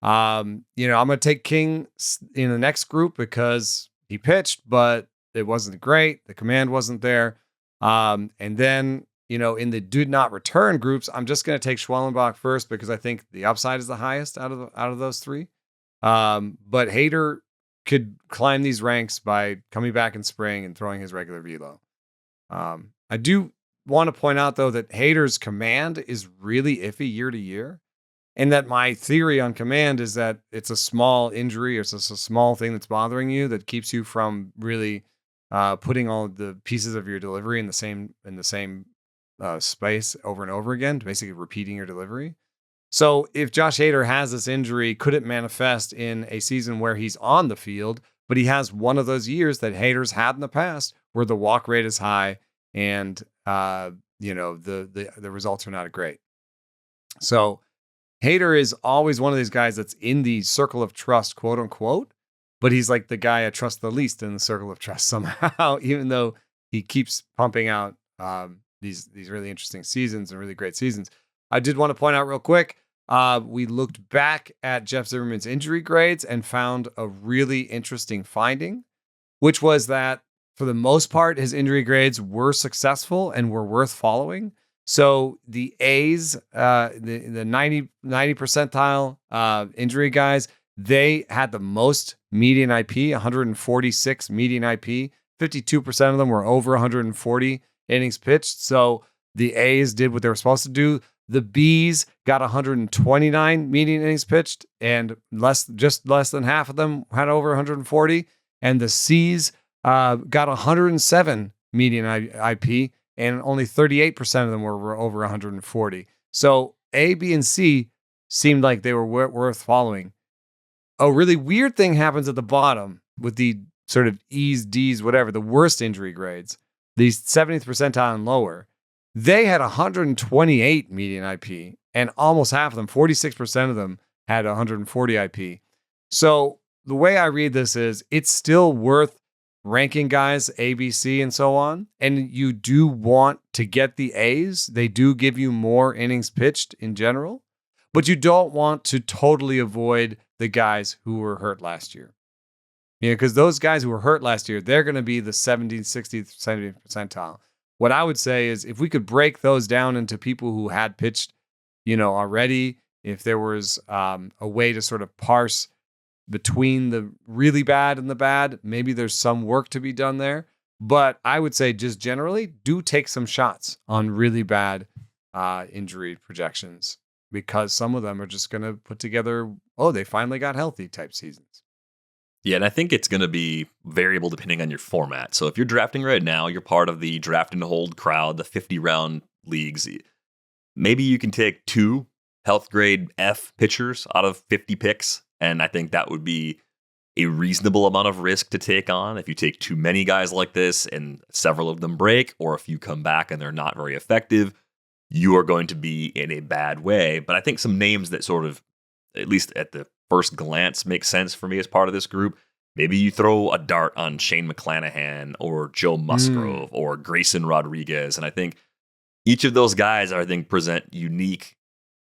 I'm going to take King in the next group because he pitched, but it wasn't great. The command wasn't there. And then, in the did not return groups, I'm just going to take Schwellenbach first because I think the upside is the highest out of those three. But Hader could climb these ranks by coming back in spring and throwing his regular velo. I do want to point out, though, that Hader's command is really iffy year to year. And that my theory on command is that it's a small injury or it's just a small thing that's bothering you that keeps you from really putting all of the pieces of your delivery in the same space over and over again, basically repeating your delivery. So if Josh Hader has this injury, could it manifest in a season where he's on the field, but he has one of those years that Hader's had in the past where the walk rate is high and the results are not great. So Hader is always one of these guys that's in the circle of trust, quote unquote, but he's like the guy I trust the least in the circle of trust somehow, even though he keeps pumping out these really interesting seasons and really great seasons. I did want to point out real quick, we looked back at Jeff Zimmerman's injury grades and found a really interesting finding, which was that for the most part, his injury grades were successful and were worth following. So the A's, the 90 percentile injury guys, they had the most median IP, 146 median IP. 52% of them were over 140 innings pitched. So the A's did what they were supposed to do. The B's got 129 median innings pitched, and just less than half of them had over 140. And the C's got 107 median IP, and only 38% of them were over 140. So A, B, and C seemed like they were worth following. A really weird thing happens at the bottom with the sort of E's, D's, whatever, the worst injury grades, these 70th percentile and lower. They had 128 median IP, and almost half of them, 46% of them, had 140 IP. So the way I read this is it's still worth ranking guys A, B, C, and so on. And you do want to get the A's. They do give you more innings pitched in general, but you don't want to totally avoid the guys who were hurt last year. Yeah, because those guys who were hurt last year, they're going to be the 70th, 60th, 70th percentile. What I would say is if we could break those down into people who had pitched, already, if there was a way to sort of parse between the really bad and the bad, maybe there's some work to be done there. But I would say just generally do take some shots on really bad injury projections, because some of them are just going to put together, they finally got healthy type seasons. Yeah, and I think it's going to be variable depending on your format. So if you're drafting right now, you're part of the draft and hold crowd, the 50-round leagues. Maybe you can take 2 health grade F pitchers out of 50 picks, and I think that would be a reasonable amount of risk to take on. If you take too many guys like this and several of them break, or if you come back and they're not very effective, you are going to be in a bad way. But I think some names that sort of, at least at the first glance, make sense for me as part of this group. Maybe you throw a dart on Shane McClanahan or Joe Musgrove or Grayson Rodriguez. And I think each of those guys, present unique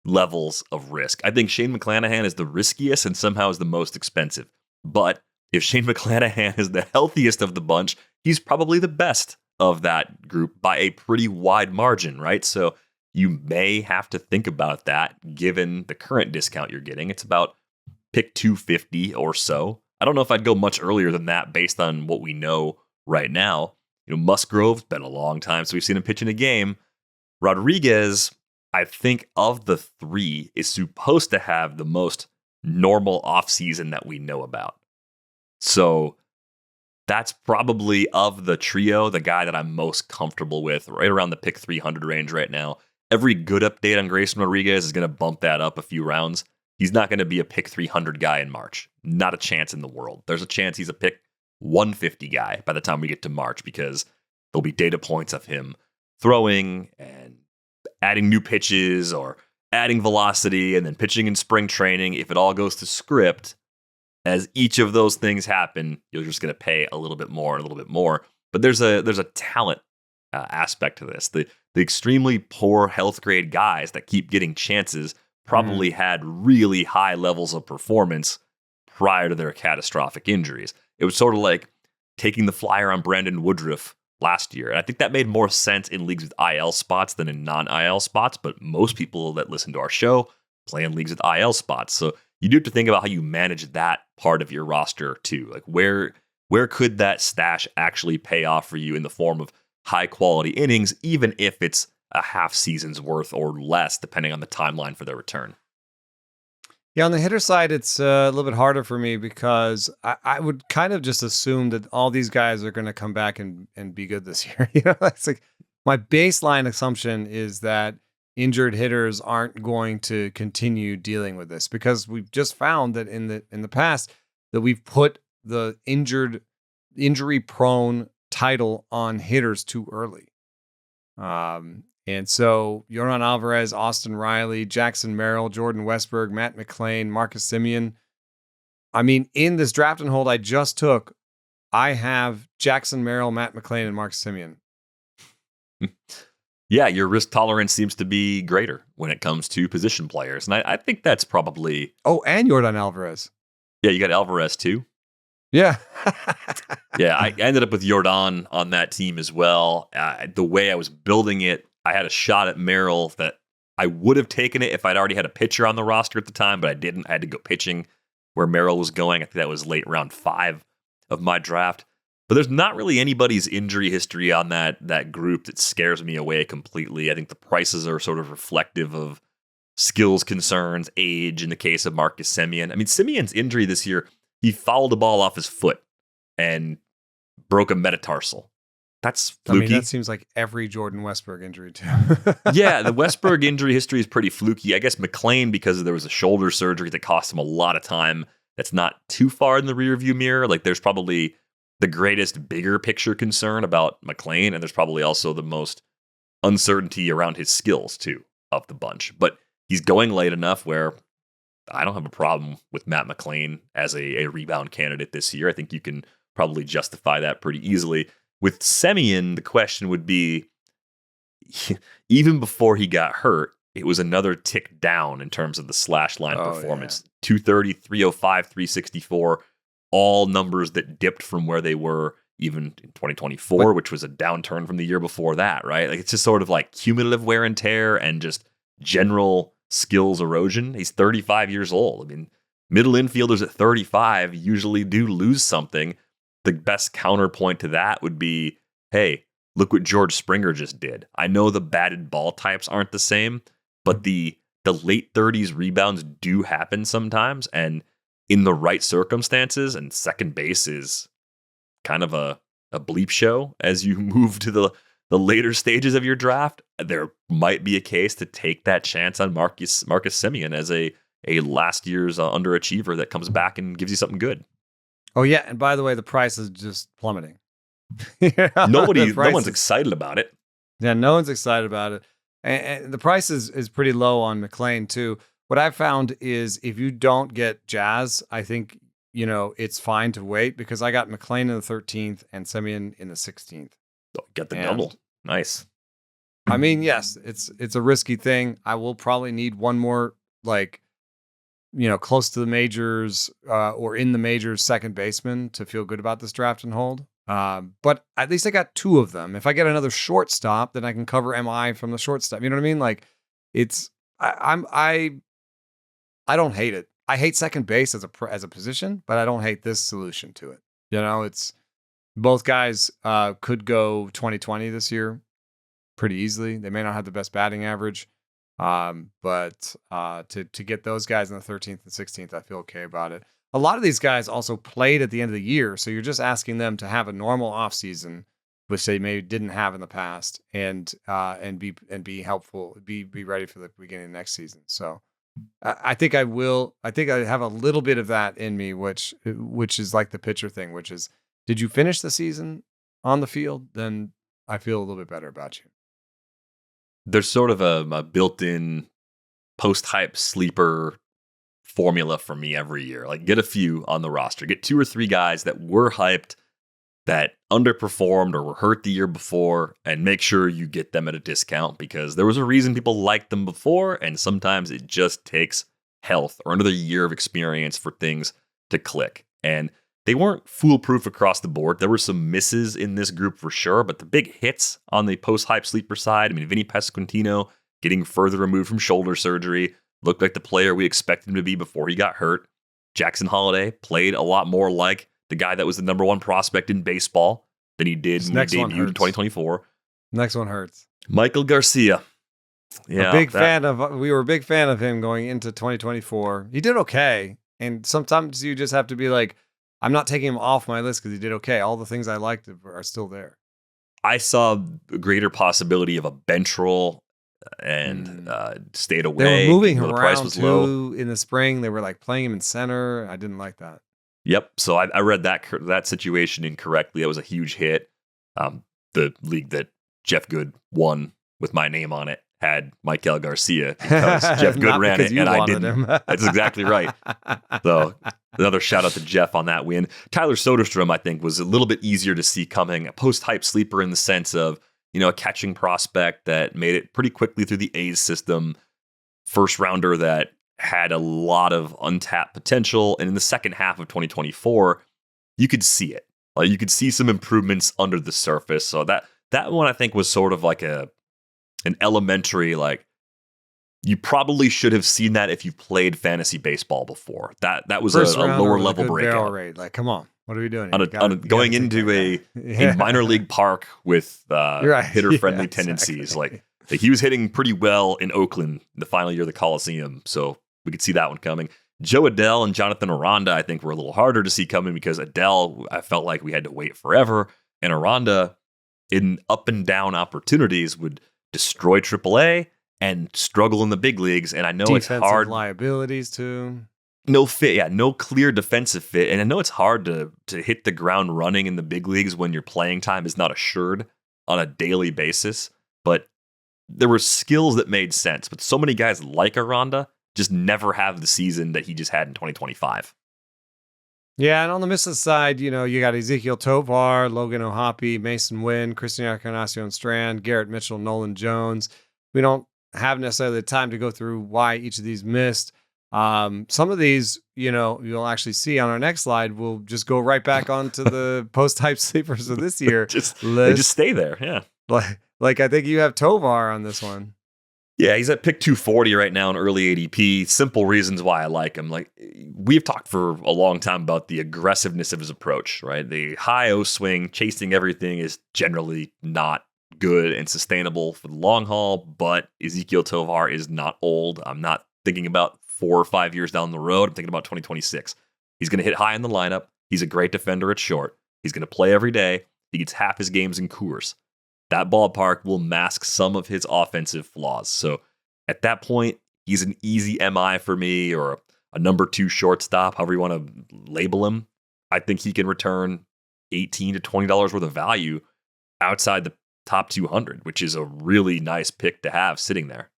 levels of risk. I think Shane McClanahan is the riskiest and somehow is the most expensive. But if Shane McClanahan is the healthiest of the bunch, he's probably the best of that group by a pretty wide margin, right? So you may have to think about that given the current discount you're getting. It's about pick 250 or so. I don't know if I'd go much earlier than that based on what we know right now. Musgrove's been a long time, so we've seen him pitch in a game. Rodriguez, I think of the 3, is supposed to have the most normal offseason that we know about. So that's probably, of the trio, the guy that I'm most comfortable with, right around the pick 300 range right now. Every good update on Grayson Rodriguez is going to bump that up a few rounds. He's not going to be a pick 300 guy in March. Not a chance in the world. There's a chance he's a pick 150 guy by the time we get to March, because there'll be data points of him throwing and adding new pitches or adding velocity and then pitching in spring training. If it all goes to script, as each of those things happen, you're just going to pay a little bit more and a little bit more. But there's a talent aspect to this. The extremely poor health grade guys that keep getting chances probably had really high levels of performance prior to their catastrophic injuries. It was sort of like taking the flyer on Brandon Woodruff last year. And I think that made more sense in leagues with IL spots than in non-IL spots, but most people that listen to our show play in leagues with IL spots. So you do have to think about how you manage that part of your roster too. Like where could that stash actually pay off for you in the form of high quality innings, even if it's a half season's worth or less, depending on the timeline for their return. Yeah, on the hitter side, it's a little bit harder for me because I would kind of just assume that all these guys are going to come back and be good this year. That's like my baseline assumption is that injured hitters aren't going to continue dealing with this, because we've just found that in the past that we've put the injury prone title on hitters too early. And so Yordan Alvarez, Austin Riley, Jackson Merrill, Jordan Westberg, Matt McLean, Marcus Semien. I mean, in this draft and hold I just took, I have Jackson Merrill, Matt McLean, and Marcus Semien. Yeah, your risk tolerance seems to be greater when it comes to position players. And I think that's probably... Oh, and Yordan Alvarez. Yeah, you got Alvarez too? Yeah. Yeah, I ended up with Jordan on that team as well. The way I was building it, I had a shot at Merrill that I would have taken it if I'd already had a pitcher on the roster at the time, but I didn't. I had to go pitching where Merrill was going. I think that was late round 5 of my draft. But there's not really anybody's injury history on that group that scares me away completely. I think the prices are sort of reflective of skills concerns, age in the case of Marcus Semien. I mean, Semien's injury this year, he fouled the ball off his foot and broke a metatarsal. That's fluky. I mean, that seems like every Jordan Westberg injury, too. Yeah, the Westberg injury history is pretty fluky. I guess McLean, because there was a shoulder surgery that cost him a lot of time, that's not too far in the rearview mirror. Like, there's probably the greatest bigger picture concern about McLean, and there's probably also the most uncertainty around his skills, too, of the bunch. But he's going late enough where I don't have a problem with Matt McLean as a rebound candidate this year. I think you can probably justify that pretty easily. With Semien, the question would be, even before he got hurt, it was another tick down in terms of the slash line performance. Yeah. 230, 305, 364, all numbers that dipped from where they were even in 2024, which was a downturn from the year before that, right? Like, it's just sort of like cumulative wear and tear and just general skills erosion. He's 35 years old. I mean, middle infielders at 35 usually do lose something. The best counterpoint to that would be, hey, look what George Springer just did. I know the batted ball types aren't the same, but the late 30s rebounds do happen sometimes, and in the right circumstances, and second base is kind of a bleep show as you move to the later stages of your draft, there might be a case to take that chance on Marcus Semien as a last year's underachiever that comes back and gives you something good. Oh, yeah. And by the way, the price is just plummeting. No one's excited about it. Yeah, no one's excited about it. And the price is pretty low on McLean, too. What I've found is if you don't get Jazz, I think, it's fine to wait, because I got McLean in the 13th and Semien in the 16th. Oh, get the double. Nice. I mean, yes, it's a risky thing. I will probably need one more, close to the majors or in the majors second baseman to feel good about this draft and hold. But at least I got 2 of them. If I get another shortstop, then I can cover MI from the shortstop. You know what I mean? Like, I don't hate it. I hate second base as a position, but I don't hate this solution to it. It's both guys could go 20-20 this year pretty easily. They may not have the best batting average. But to get those guys in the 13th and 16th, I feel okay about it. A lot of these guys also played at the end of the year, so you're just asking them to have a normal offseason, which they maybe didn't have in the past, and be helpful, be ready for the beginning of next season. So I think I will. I think I have a little bit of that in me, which is like the pitcher thing, which is, did you finish the season on the field? Then I feel a little bit better about you. There's sort of a built-in post-hype sleeper formula for me every year. Like, get a few on the roster. Get 2 or 3 guys that were hyped, that underperformed or were hurt the year before, and make sure you get them at a discount, because there was a reason people liked them before, and sometimes it just takes health or another year of experience for things to click. And they weren't foolproof across the board. There were some misses in this group for sure, but the big hits on the post-hype sleeper side, I mean, Vinny Pasquantino getting further removed from shoulder surgery, looked like the player we expected him to be before he got hurt. Jackson Holliday played a lot more like the guy that was the number 1 prospect in baseball than he did when he debuted in 2024. Next one hurts. Michael Garcia. Yeah, we were a big fan of him going into 2024. He did okay. And sometimes you just have to be like, I'm not taking him off my list because he did okay. All the things I liked are still there. I saw a greater possibility of a bench role and stayed away. They were moving him the around price was low. In the spring. They were like playing him in center. I didn't like that. Yep. So I read that situation incorrectly. That was a huge hit. The league that Jeff Good won with my name on it had Michael Garcia because Jeff Good ran it and I didn't. That's exactly right. So another shout out to Jeff on that win. Tyler Soderstrom, I think, was a little bit easier to see coming. A post-hype sleeper in the sense of, a catching prospect that made it pretty quickly through the A's system. First rounder that had a lot of untapped potential. And in the second half of 2024, you could see it. Like you could see some improvements under the surface. So that one I think was sort of like an elementary, like you probably should have seen that if you've played fantasy baseball before. That was a lower level breakout. Rate. Like, come on, what are we doing? Going into a minor league park with hitter friendly tendencies. Like he was hitting pretty well in Oakland the final year of the Coliseum. So we could see that one coming. Joe Adell and Jonathan Aranda, I think, were a little harder to see coming because Adell, I felt like we had to wait forever. And Aranda, in up and down opportunities, would destroy AAA and struggle in the big leagues. And I know defensive it's hard. Liabilities, too. No fit, yeah, no clear defensive fit. And I know it's hard to hit the ground running in the big leagues when your playing time is not assured on a daily basis. But there were skills that made sense. But so many guys like Aranda just never have the season that he just had in 2025. Yeah, and on the misses side, you got Ezekiel Tovar, Logan O'Hoppe, Mason Wynn, Christian Encarnacion Strand, Garrett Mitchell, Nolan Jones. We don't have necessarily the time to go through why each of these missed. Some of these, you'll actually see on our next slide. We'll just go right back onto the post-hype sleepers of this year. They just stay there, yeah. Like I think you have Tovar on this one. Yeah, he's at pick 240 right now in early ADP. Simple reasons why I like him. Like we've talked for a long time about the aggressiveness of his approach, right? The high O swing, chasing everything is generally not good and sustainable for the long haul, but Ezekiel Tovar is not old. I'm not thinking about 4 or 5 years down the road. I'm thinking about 2026. He's going to hit high in the lineup. He's a great defender at short. He's going to play every day. He gets half his games in Coors. That ballpark will mask some of his offensive flaws. So at that point, he's an easy MI for me, or a number 2 shortstop, however you want to label him. I think he can return $18 to $20 worth of value outside the top 200, which is a really nice pick to have sitting there.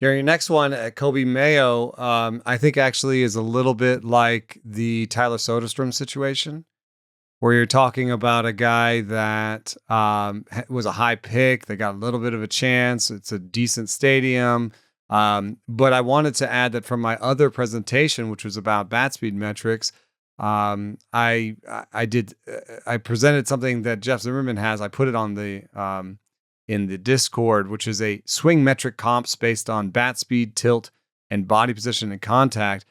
Yeah, your next one, Kobe Mayo, I think actually is a little bit like the Tyler Soderstrom situation, where you're talking about a guy that was a high pick. They got a little bit of a chance. It's a decent stadium. But I wanted to add that from my other presentation, which was about bat speed metrics, I presented something that Jeff Zimmerman has. I put it on the in the Discord, which is a swing metric comps based on bat speed, tilt, and body position and contact.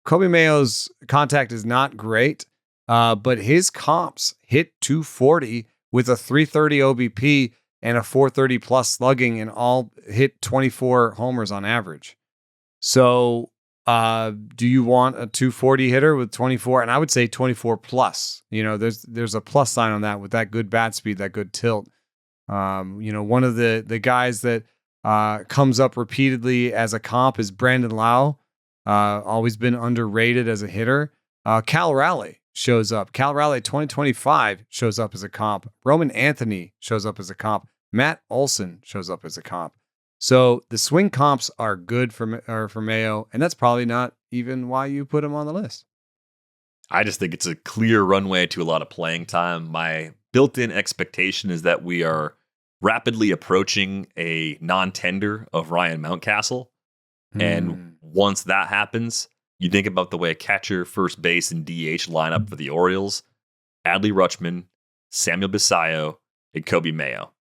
Kobe Mayo's contact is not great. But his comps hit 240 with a 330 OBP and a 430 plus slugging, and all hit 24 homers on average. So do you want a 240 hitter with 24? And I would say 24 plus. There's a plus sign on that with that good bat speed, that good tilt. One of the guys that comes up repeatedly as a comp is Brandon Lau. Always been underrated as a hitter. Cal Raleigh shows up. Cal Raleigh 2025 shows up as a comp. Roman Anthony shows up as a comp. Matt Olson shows up as a comp. So the swing comps are good for Mayo, and that's probably not even why you put him on the list. I just think it's a clear runway to a lot of playing time. My built-in expectation is that we are rapidly approaching a non-tender of Ryan Mountcastle. And once that happens, you think about the way catcher, first base, and DH line up for the Orioles: Adley Rutschman, Samuel Basayo, and Kobe Mayo.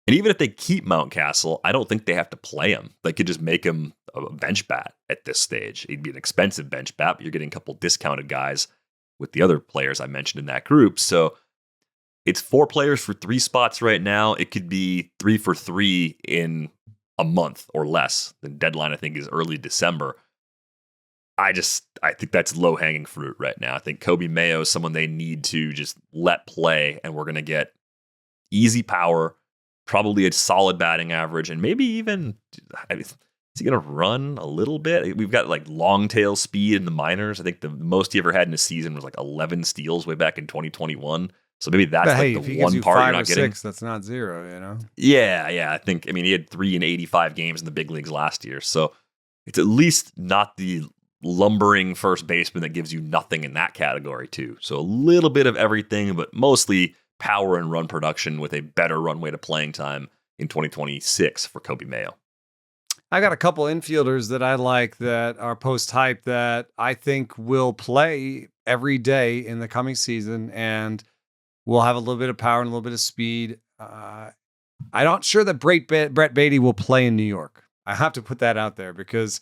And even if they keep Mountcastle, I don't think they have to play him. They could just make him a bench bat at this stage. He'd be an expensive bench bat, but you're getting a couple discounted guys with the other players I mentioned in that group. So it's 4 players for 3 spots right now. It could be 3 for 3 in a month or less. The deadline, I think, is early December. I think that's low-hanging fruit right now. I think Kobe Mayo is someone they need to just let play, and we're going to get easy power, probably a solid batting average, and maybe even, is he going to run a little bit? We've got like long tail speed in the minors. I think the most he ever had in a season was like 11 steals way back in 2021. So maybe that's the one part you're not getting. 6, that's not 0, Yeah. He had 3 in 85 games in the big leagues last year. So it's at least not the lumbering first baseman that gives you nothing in that category too. So a little bit of everything, but mostly power and run production with a better runway to playing time in 2026 for Kobe Mayo. I got a couple infielders that I like that are post-hype that I think will play every day in the coming season, and will have a little bit of power and a little bit of speed. I'm not sure that Brett Beatty will play in New York. I have to put that out there because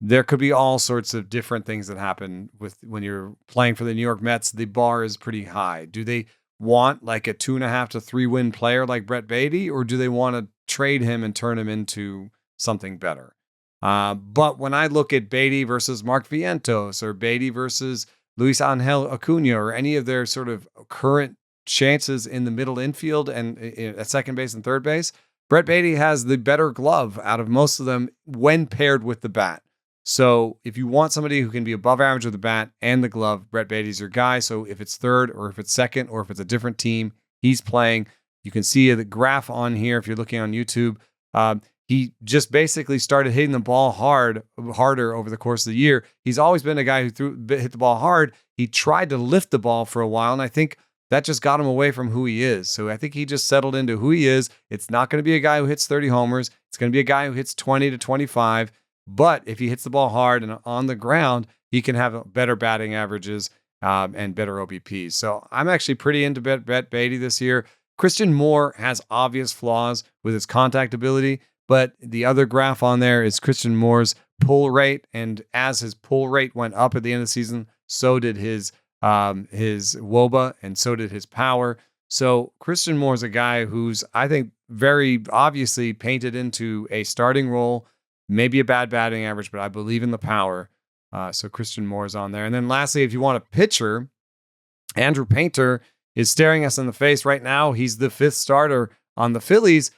there could be all sorts of different things that happen with when you're playing for the New York Mets. The bar is pretty high. Do they want like a 2.5 to 3 win player like Brett Beatty, or do they want to trade him and turn him into something better? But when I look at Beatty versus Mark Vientos or Beatty versus Luis Angel Acuna or any of their sort of current chances in the middle infield and at second base and third base, Brett Beatty has the better glove out of most of them when paired with the bat. So if you want somebody who can be above average with the bat and the glove, Brett Beatty's your guy. So if it's third or if it's second or if it's a different team, he's playing. You can see the graph on here if you're looking on YouTube. He just basically started hitting the ball harder over the course of the year. He's always been a guy who hit the ball hard. He tried to lift the ball for a while, and I think that just got him away from who he is. So I think he just settled into who he is. It's not going to be a guy who hits 30 homers. It's going to be a guy who hits 20 to 25. But if he hits the ball hard and on the ground, he can have better batting averages and better OBPs. So I'm actually pretty into Brett Beatty this year. Christian Moore has obvious flaws with his contact ability, but the other graph on there is Christian Moore's pull rate. And as his pull rate went up at the end of the season, so did his WOBA and so did his power. So Christian Moore is a guy who's, I think, very obviously painted into a starting role. Maybe a bad batting average, but I believe in the power. So Christian Moore is on there. And then lastly, if you want a pitcher, Andrew Painter is staring us in the face right now. He's the 5th starter on the Phillies.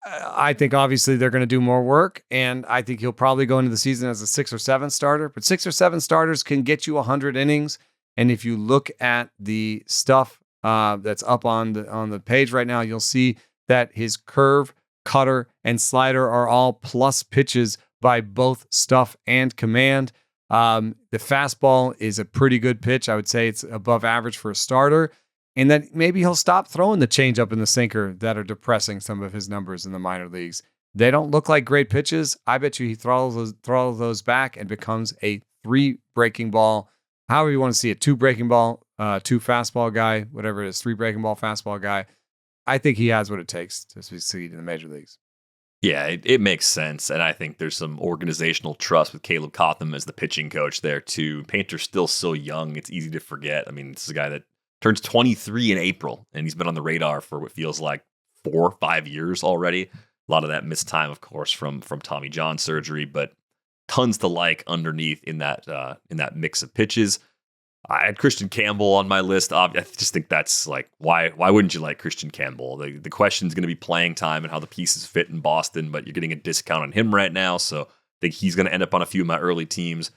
I think obviously they're going to do more work, and I think he'll probably go into the season as a 6 or 7 starter. But 6 or 7 starters can get you 100 innings. And if you look at the stuff that's up on the page right now, you'll see that his curve, cutter, and slider are all plus pitches by both stuff and command. The fastball is a pretty good pitch. I would say it's above average for a starter. And then maybe he'll stop throwing the changeup and the sinker that are depressing some of his numbers in the minor leagues. They don't look like great pitches. I bet you he throws those back and becomes a 3 breaking ball, however you want to see it, 2 breaking ball, 2 fastball guy, whatever it is, 3 breaking ball, fastball guy. I think he has what it takes to succeed in the major leagues. Yeah, it makes sense. And I think there's some organizational trust with Caleb Cotham as the pitching coach there, too. Painter's still so young, it's easy to forget. I mean, this is a guy that turns 23 in April, and he's been on the radar for what feels like 4 or 5 years already. A lot of that missed time, of course, from Tommy John surgery, but tons to like underneath in that mix of pitches. I had Christian Campbell on my list. I just think that's like, why wouldn't you like Christian Campbell? The question is going to be playing time and how the pieces fit in Boston, but you're getting a discount on him right now, so I think he's going to end up on a few of my early teams.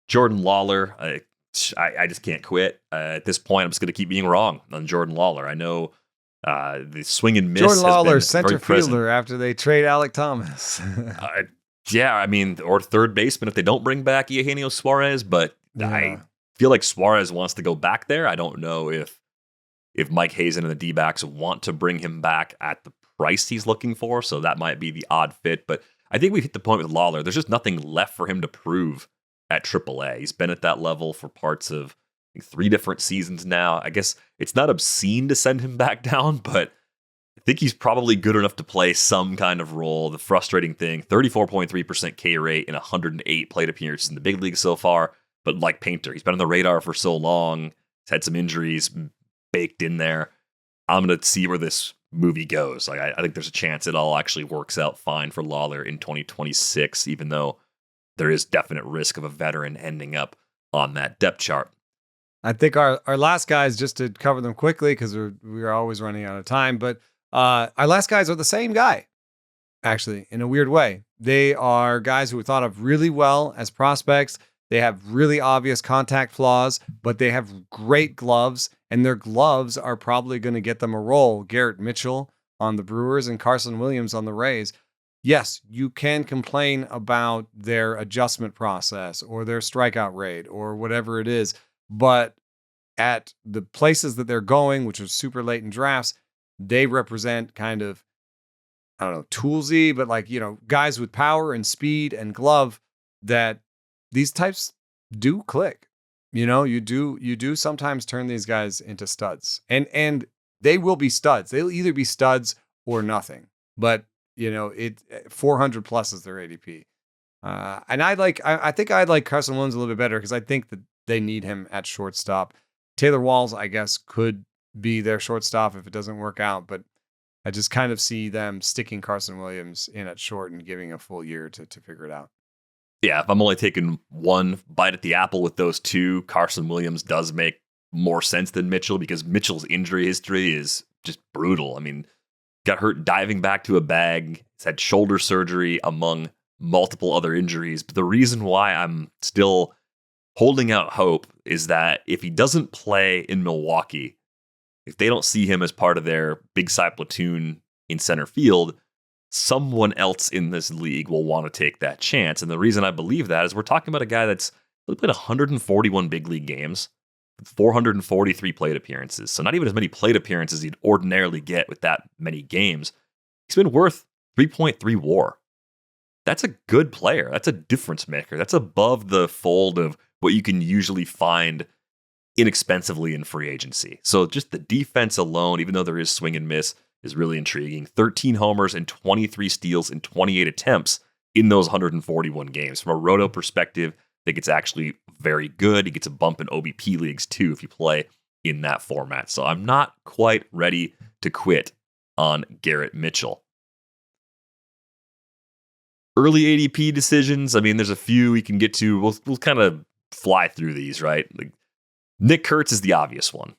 Jordan Lawler, I just can't quit. At this point, I'm just going to keep being wrong on Jordan Lawler. I know the swing and miss. Jordan Lawler, center fielder after they trade Alek Thomas. Yeah, I mean, or third baseman if they don't bring back Eugenio Suarez, but Yeah. I feel like Suarez wants to go back there. I don't know if Mike Hazen and the D-backs want to bring him back at the price he's looking for, so that might be the odd fit. But I think we hit the point with Lawler. There's just nothing left for him to prove at AAA. He's been at that level for parts of 3 different seasons now. I guess it's not obscene to send him back down, but I think he's probably good enough to play some kind of role. The frustrating thing, 34.3% K rate in 108 plate appearances in the big league so far. But like Painter, he's been on the radar for so long. He's had some injuries baked in there. I'm going to see where this movie goes. Like I think there's a chance it all actually works out fine for Lawler in 2026, even though there is definite risk of a veteran ending up on that depth chart. I think our last guys, just to cover them quickly, because we're always running out of time, but our last guys are the same guy, actually, in a weird way. They are guys who were thought of really well as prospects. They have really obvious contact flaws, but they have great gloves, and their gloves are probably going to get them a role. Garrett Mitchell on the Brewers and Carson Williams on the Rays. Yes, you can complain about their adjustment process or their strikeout rate or whatever it is, but at the places that they're going, which are super late in drafts, they represent kind of, I don't know, toolsy, but like, guys with power and speed and glove that these types do click. you do sometimes turn these guys into studs, and they will be studs. They'll either be studs or nothing. But it 400 plus is their ADP. And I think I like Carson Wentz a little bit better because I think that they need him at shortstop. Taylor Walls, I guess, could be their shortstop if it doesn't work out, but I just kind of see them sticking Carson Williams in at short and giving a full year to figure it out. Yeah, if I'm only taking one bite at the apple with those two, Carson Williams does make more sense than Mitchell because Mitchell's injury history is just brutal. I mean, got hurt diving back to a bag. He's had shoulder surgery among multiple other injuries. But the reason why I'm still holding out hope is that if he doesn't play in Milwaukee, if they don't see him as part of their big side platoon in center field, someone else in this league will want to take that chance. And the reason I believe that is we're talking about a guy that's played 141 big league games, 443 plate appearances. So not even as many plate appearances you'd ordinarily get with that many games. He's been worth 3.3 WAR. That's a good player. That's a difference maker. That's above the fold of what you can usually find inexpensively in free agency. So just the defense alone, even though there is swing and miss, is really intriguing. 13 homers and 23 steals in 28 attempts in those 141 games. From a roto perspective, I think it's actually very good. He gets a bump in OBP leagues too if you play in that format. So I'm not quite ready to quit on Garrett Mitchell. Early ADP decisions, I mean, there's a few we can get to. We'll kind of fly through these, right? Like Nick Kurtz is the obvious one.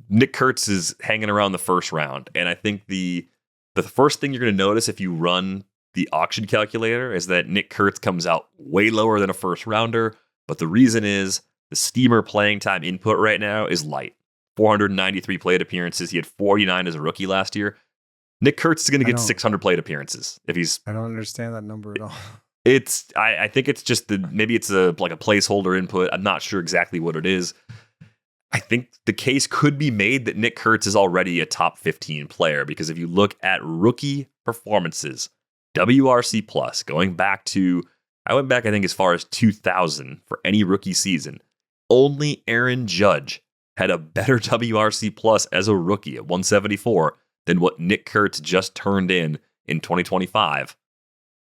Nick Kurtz is hanging around the first round. And I think the first thing you're going to notice if you run the auction calculator is that Nick Kurtz comes out way lower than a first rounder. But the reason is the Steamer playing time input right now is light. 493 plate appearances. He had 49 as a rookie last year. Nick Kurtz is going to get 600 plate appearances if he's. I don't understand that number at all. I think it's just maybe it's like a placeholder input. I'm not sure exactly what it is. I think the case could be made that Nick Kurtz is already a top 15 player because if you look at rookie performances, WRC plus, I went back, I think, as far as 2000 for any rookie season. Only Aaron Judge had a better WRC plus as a rookie at 174 than what Nick Kurtz just turned in 2025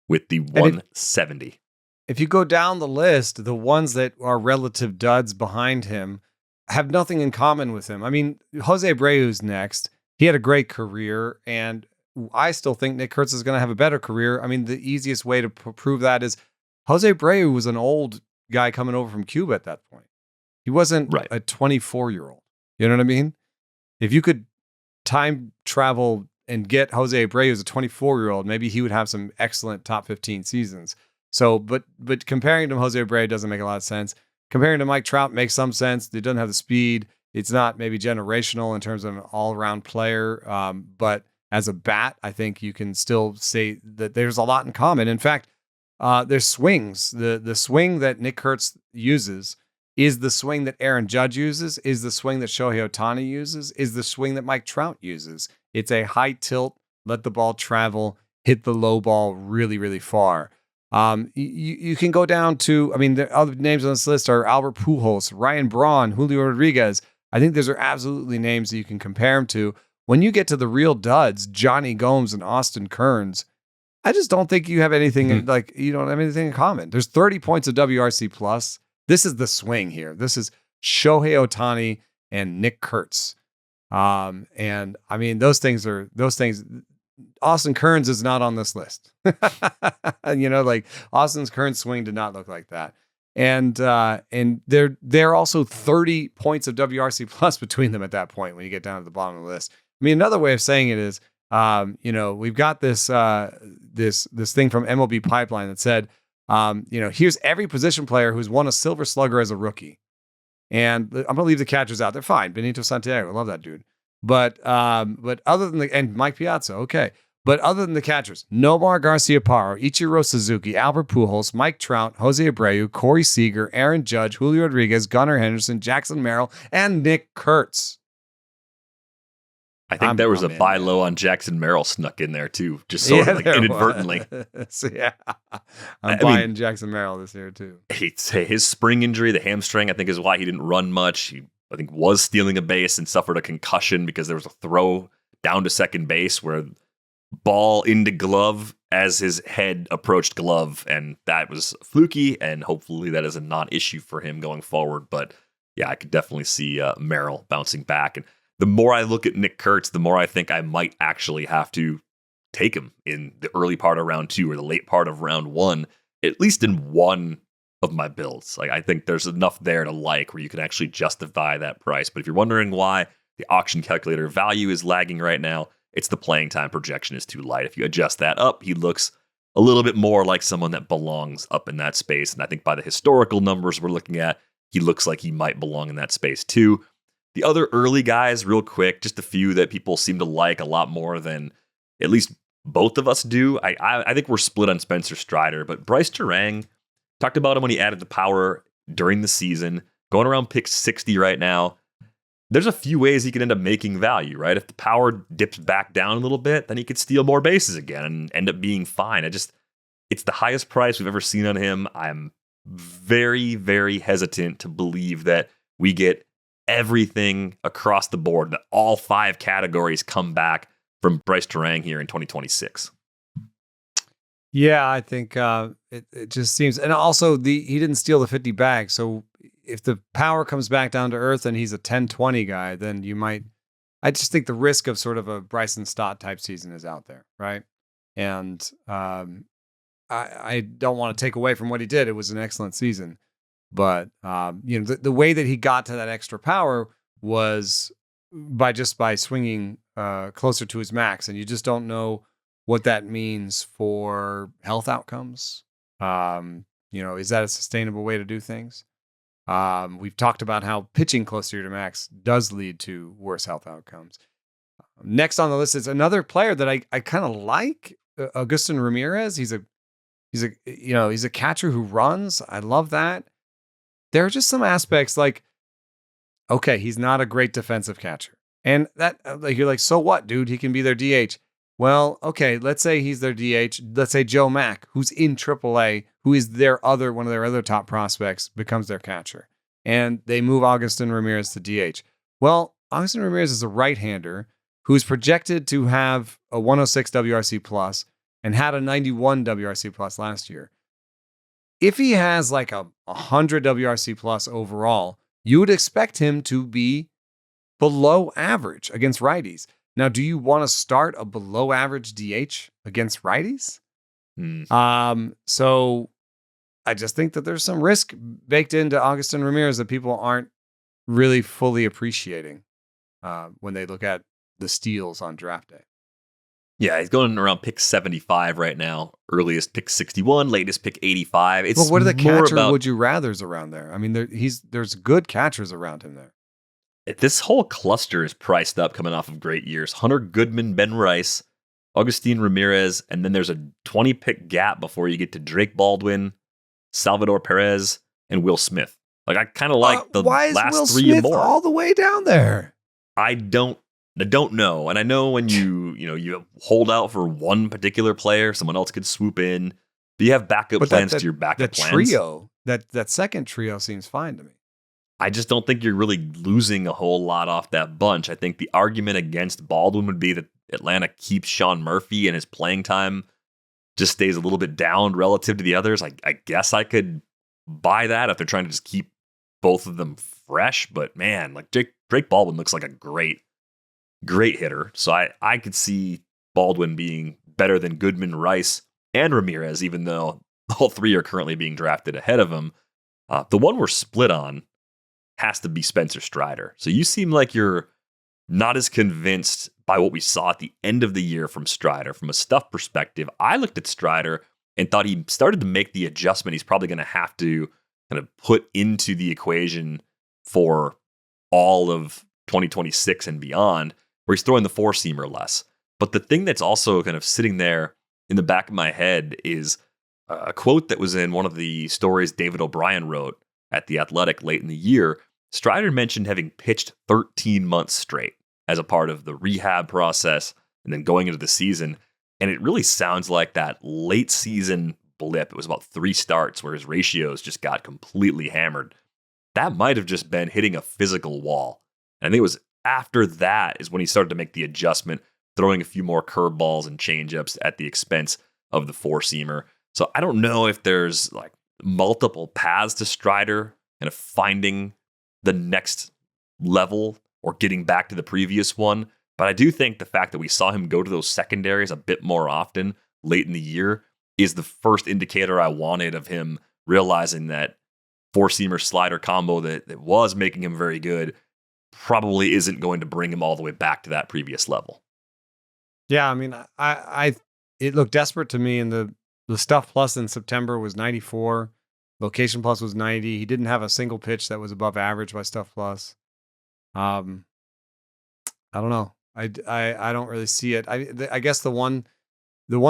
with the 170. If you go down the list, the ones that are relative duds behind him have nothing in common with him. I mean, Jose Abreu's next. He had a great career, and I still think Nick Kurtz is going to have a better career. I mean, the easiest way to prove that is Jose Abreu was an old guy coming over from Cuba at that point. He wasn't a 24-year-old. You know what I mean? If you could time travel and get Jose Abreu as a 24-year-old, maybe he would have some excellent top 15 seasons. So, but comparing to Jose Abreu doesn't make a lot of sense. Comparing to Mike Trout makes some sense. They doesn't have the speed. It's not maybe generational in terms of an all-around player. But as a bat, I think you can still say that there's a lot in common. In fact, there's swings. The swing that Nick Kurtz uses is the swing that Aaron Judge uses, is the swing that Shohei Ohtani uses, is the swing that Mike Trout uses. It's a high tilt, let the ball travel, hit the low ball really, really far. You can go down to, I mean, the other names on this list are Albert Pujols, Ryan Braun, Julio Rodriguez. I think those are absolutely names that you can compare them to. When you get to the real duds, Johnny Gomes and Austin Kearns, I just don't think you have anything you don't have anything in common. There's 30 points of WRC plus. This is the swing here. This is Shohei Ohtani and Nick Kurtz. And I mean, those things. Austin Kearns is not on this list. Austin Kearns' swing did not look like that. And they're also 30 points of WRC plus between them at that point when you get down to the bottom of the list. I mean, another way of saying it is, we've got this thing from MLB Pipeline that said, here's every position player who's won a Silver Slugger as a rookie. And I'm going to leave the catchers out. They're fine. Benito Santiago, I love that dude. But other than and Mike Piazza, okay. But other than the catchers, Nomar Garciaparra, Ichiro Suzuki, Albert Pujols, Mike Trout, Jose Abreu, Corey Seager, Aaron Judge, Julio Rodriguez, Gunnar Henderson, Jackson Merrill, and Nick Kurtz. I think there was a buy low on Jackson Merrill snuck in there too, just sort of like inadvertently. Yeah, I'm buying Jackson Merrill this year too. His spring injury, the hamstring, I think is why he didn't run much. He, I think, was stealing a base and suffered a concussion because there was a throw down to second base where ball into glove as his head approached glove, and that was fluky, and hopefully that is a non-issue for him going forward. But yeah, I could definitely see Merrill bouncing back. And the more I look at Nick Kurtz, the more I think I might actually have to take him in the early part of round 2 or the late part of round 1, at least in one of my builds. Like, I think there's enough there to like where you can actually justify that price. But if you're wondering why the auction calculator value is lagging right now, it's the playing time projection is too light. If you adjust that up, he looks a little bit more like someone that belongs up in that space. And I think by the historical numbers we're looking at, he looks like he might belong in that space too. The other early guys, real quick, just a few that people seem to like a lot more than at least both of us do. I think we're split on Spencer Strider, but Brice Turang, talked about him when he added the power during the season, going around pick 60 right now. There's a few ways he could end up making value, right? If the power dips back down a little bit, then he could steal more bases again and end up being fine. It's the highest price we've ever seen on him. I'm very, very hesitant to believe that we get everything across the board, that all 5 categories come back from Brice Turang here in 2026. Yeah, I think it just seems, and also he didn't steal the 50 bag. So if the power comes back down to earth and he's a 10-20 guy, then you might. I just think the risk of sort of a Bryson Stott type season is out there, right? And I don't want to take away from what he did. It was an excellent season, but the way that he got to that extra power was by swinging closer to his max, and you just don't know what that means for health outcomes. Is that a sustainable way to do things? We've talked about how pitching closer to max does lead to worse health outcomes. Next on the list is another player that I kind of like, Augustin Ramírez. He's a catcher who runs. I love that. There are just some aspects like, okay, he's not a great defensive catcher. And that, like, you're like, so what, dude? He can be their DH. Well, okay, let's say he's their DH. Let's say Joe Mack, who's in AAA, who is one of their other top prospects, becomes their catcher. And they move Augustin Ramírez to DH. Well, Augustin Ramírez is a right-hander who's projected to have a 106 WRC plus and had a 91 WRC plus last year. If he has like a 100 WRC plus overall, you would expect him to be below average against righties. Now, do you want to start a below average DH against righties? So I just think that there's some risk baked into Augustin Ramírez that people aren't really fully appreciating when they look at the steals on draft day. Yeah, he's going around pick 75 right now. Earliest pick 61, latest pick 85. But what are the catcher would you rathers around there? I mean, there's good catchers around him there. This whole cluster is priced up coming off of great years. Hunter Goodman, Ben Rice, Augustin Ramírez, and then there's a 20-pick gap before you get to Drake Baldwin, Salvador Perez, and Will Smith. Like, I kind of like the why is last Will 3 Smith and more. All the way down there? I don't know. And I know when you hold out for one particular player, someone else could swoop in. But you have backup plans to your backup plans. Trio, that second trio seems fine to me. I just don't think you're really losing a whole lot off that bunch. I think the argument against Baldwin would be that Atlanta keeps Sean Murphy and his playing time just stays a little bit down relative to the others. I guess I could buy that if they're trying to just keep both of them fresh. But man, like Drake Baldwin looks like a great hitter. So I could see Baldwin being better than Goodman, Rice, and Ramírez, even though all 3 are currently being drafted ahead of him. The one we're split on has to be Spencer Strider. So you seem like you're not as convinced by what we saw at the end of the year from Strider. From a stuff perspective, I looked at Strider and thought he started to make the adjustment he's probably going to have to kind of put into the equation for all of 2026 and beyond, where he's throwing the 4-seamer less. But the thing that's also kind of sitting there in the back of my head is a quote that was in one of the stories David O'Brien wrote at The Athletic late in the year. Strider mentioned having pitched 13 months straight as a part of the rehab process and then going into the season. And it really sounds like that late season blip. It was about 3 starts where his ratios just got completely hammered. That might have just been hitting a physical wall. And I think it was after that is when he started to make the adjustment, throwing a few more curveballs and changeups at the expense of the 4-seamer. So I don't know if there's like multiple paths to Strider and of finding the next level or getting back to the previous one. But I do think the fact that we saw him go to those secondaries a bit more often late in the year is the first indicator I wanted of him realizing that 4-seamer slider combo that was making him very good probably isn't going to bring him all the way back to that previous level. Yeah, I mean, it looked desperate to me, and the stuff plus in September was 94. Location plus was 90. He didn't have a single pitch that was above average by stuff plus. I don't know. I don't really see it. I guess the one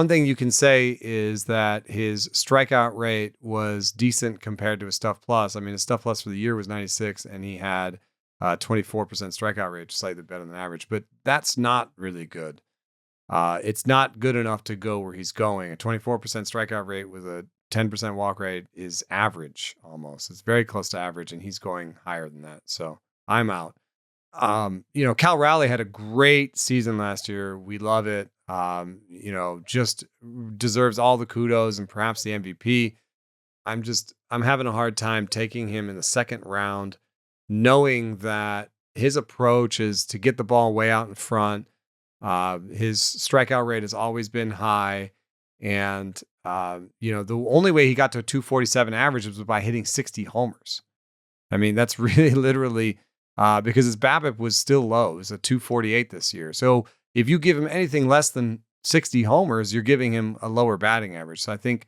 thing you can say is that his strikeout rate was decent compared to his stuff plus. I mean, his stuff plus for the year was 96, and he had 24% strikeout rate, slightly better than average. But that's not really good. It's not good enough to go where he's going. A 24% strikeout rate with a 10% walk rate is average almost. It's very close to average, and he's going higher than that. So I'm out. Cal Raleigh had a great season last year. We love it. Just deserves all the kudos and perhaps the MVP. I'm having a hard time taking him in the second round, knowing that his approach is to get the ball way out in front. His strikeout rate has always been high. And, the only way he got to a 247 average was by hitting 60 homers. I mean, that's really literally because his BABIP was still low. It was a 248 this year. So if you give him anything less than 60 homers, you're giving him a lower batting average. So I think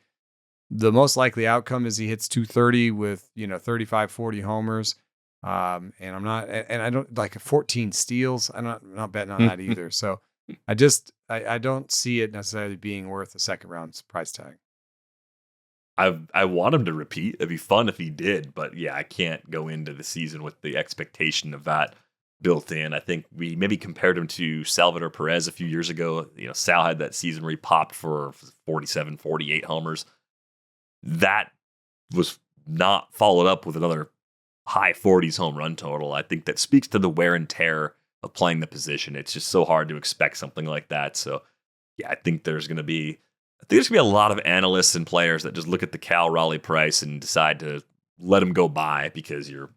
the most likely outcome is he hits 230 with, 35, 40 homers. And I don't like 14 steals. I'm not betting on that either. So I don't see it necessarily being worth a second round price tag. I want him to repeat. It'd be fun if he did, but yeah, I can't go into the season with the expectation of that built in. I think we maybe compared him to Salvador Perez a few years ago. Sal had that season where he popped for 47, 48 homers. That was not followed up with another high 40s home run total. I think that speaks to the wear and tear of playing the position. It's just so hard to expect something like that. So yeah, I think there's going to be a lot of analysts and players that just look at the Cal Raleigh price and decide to let him go by because you're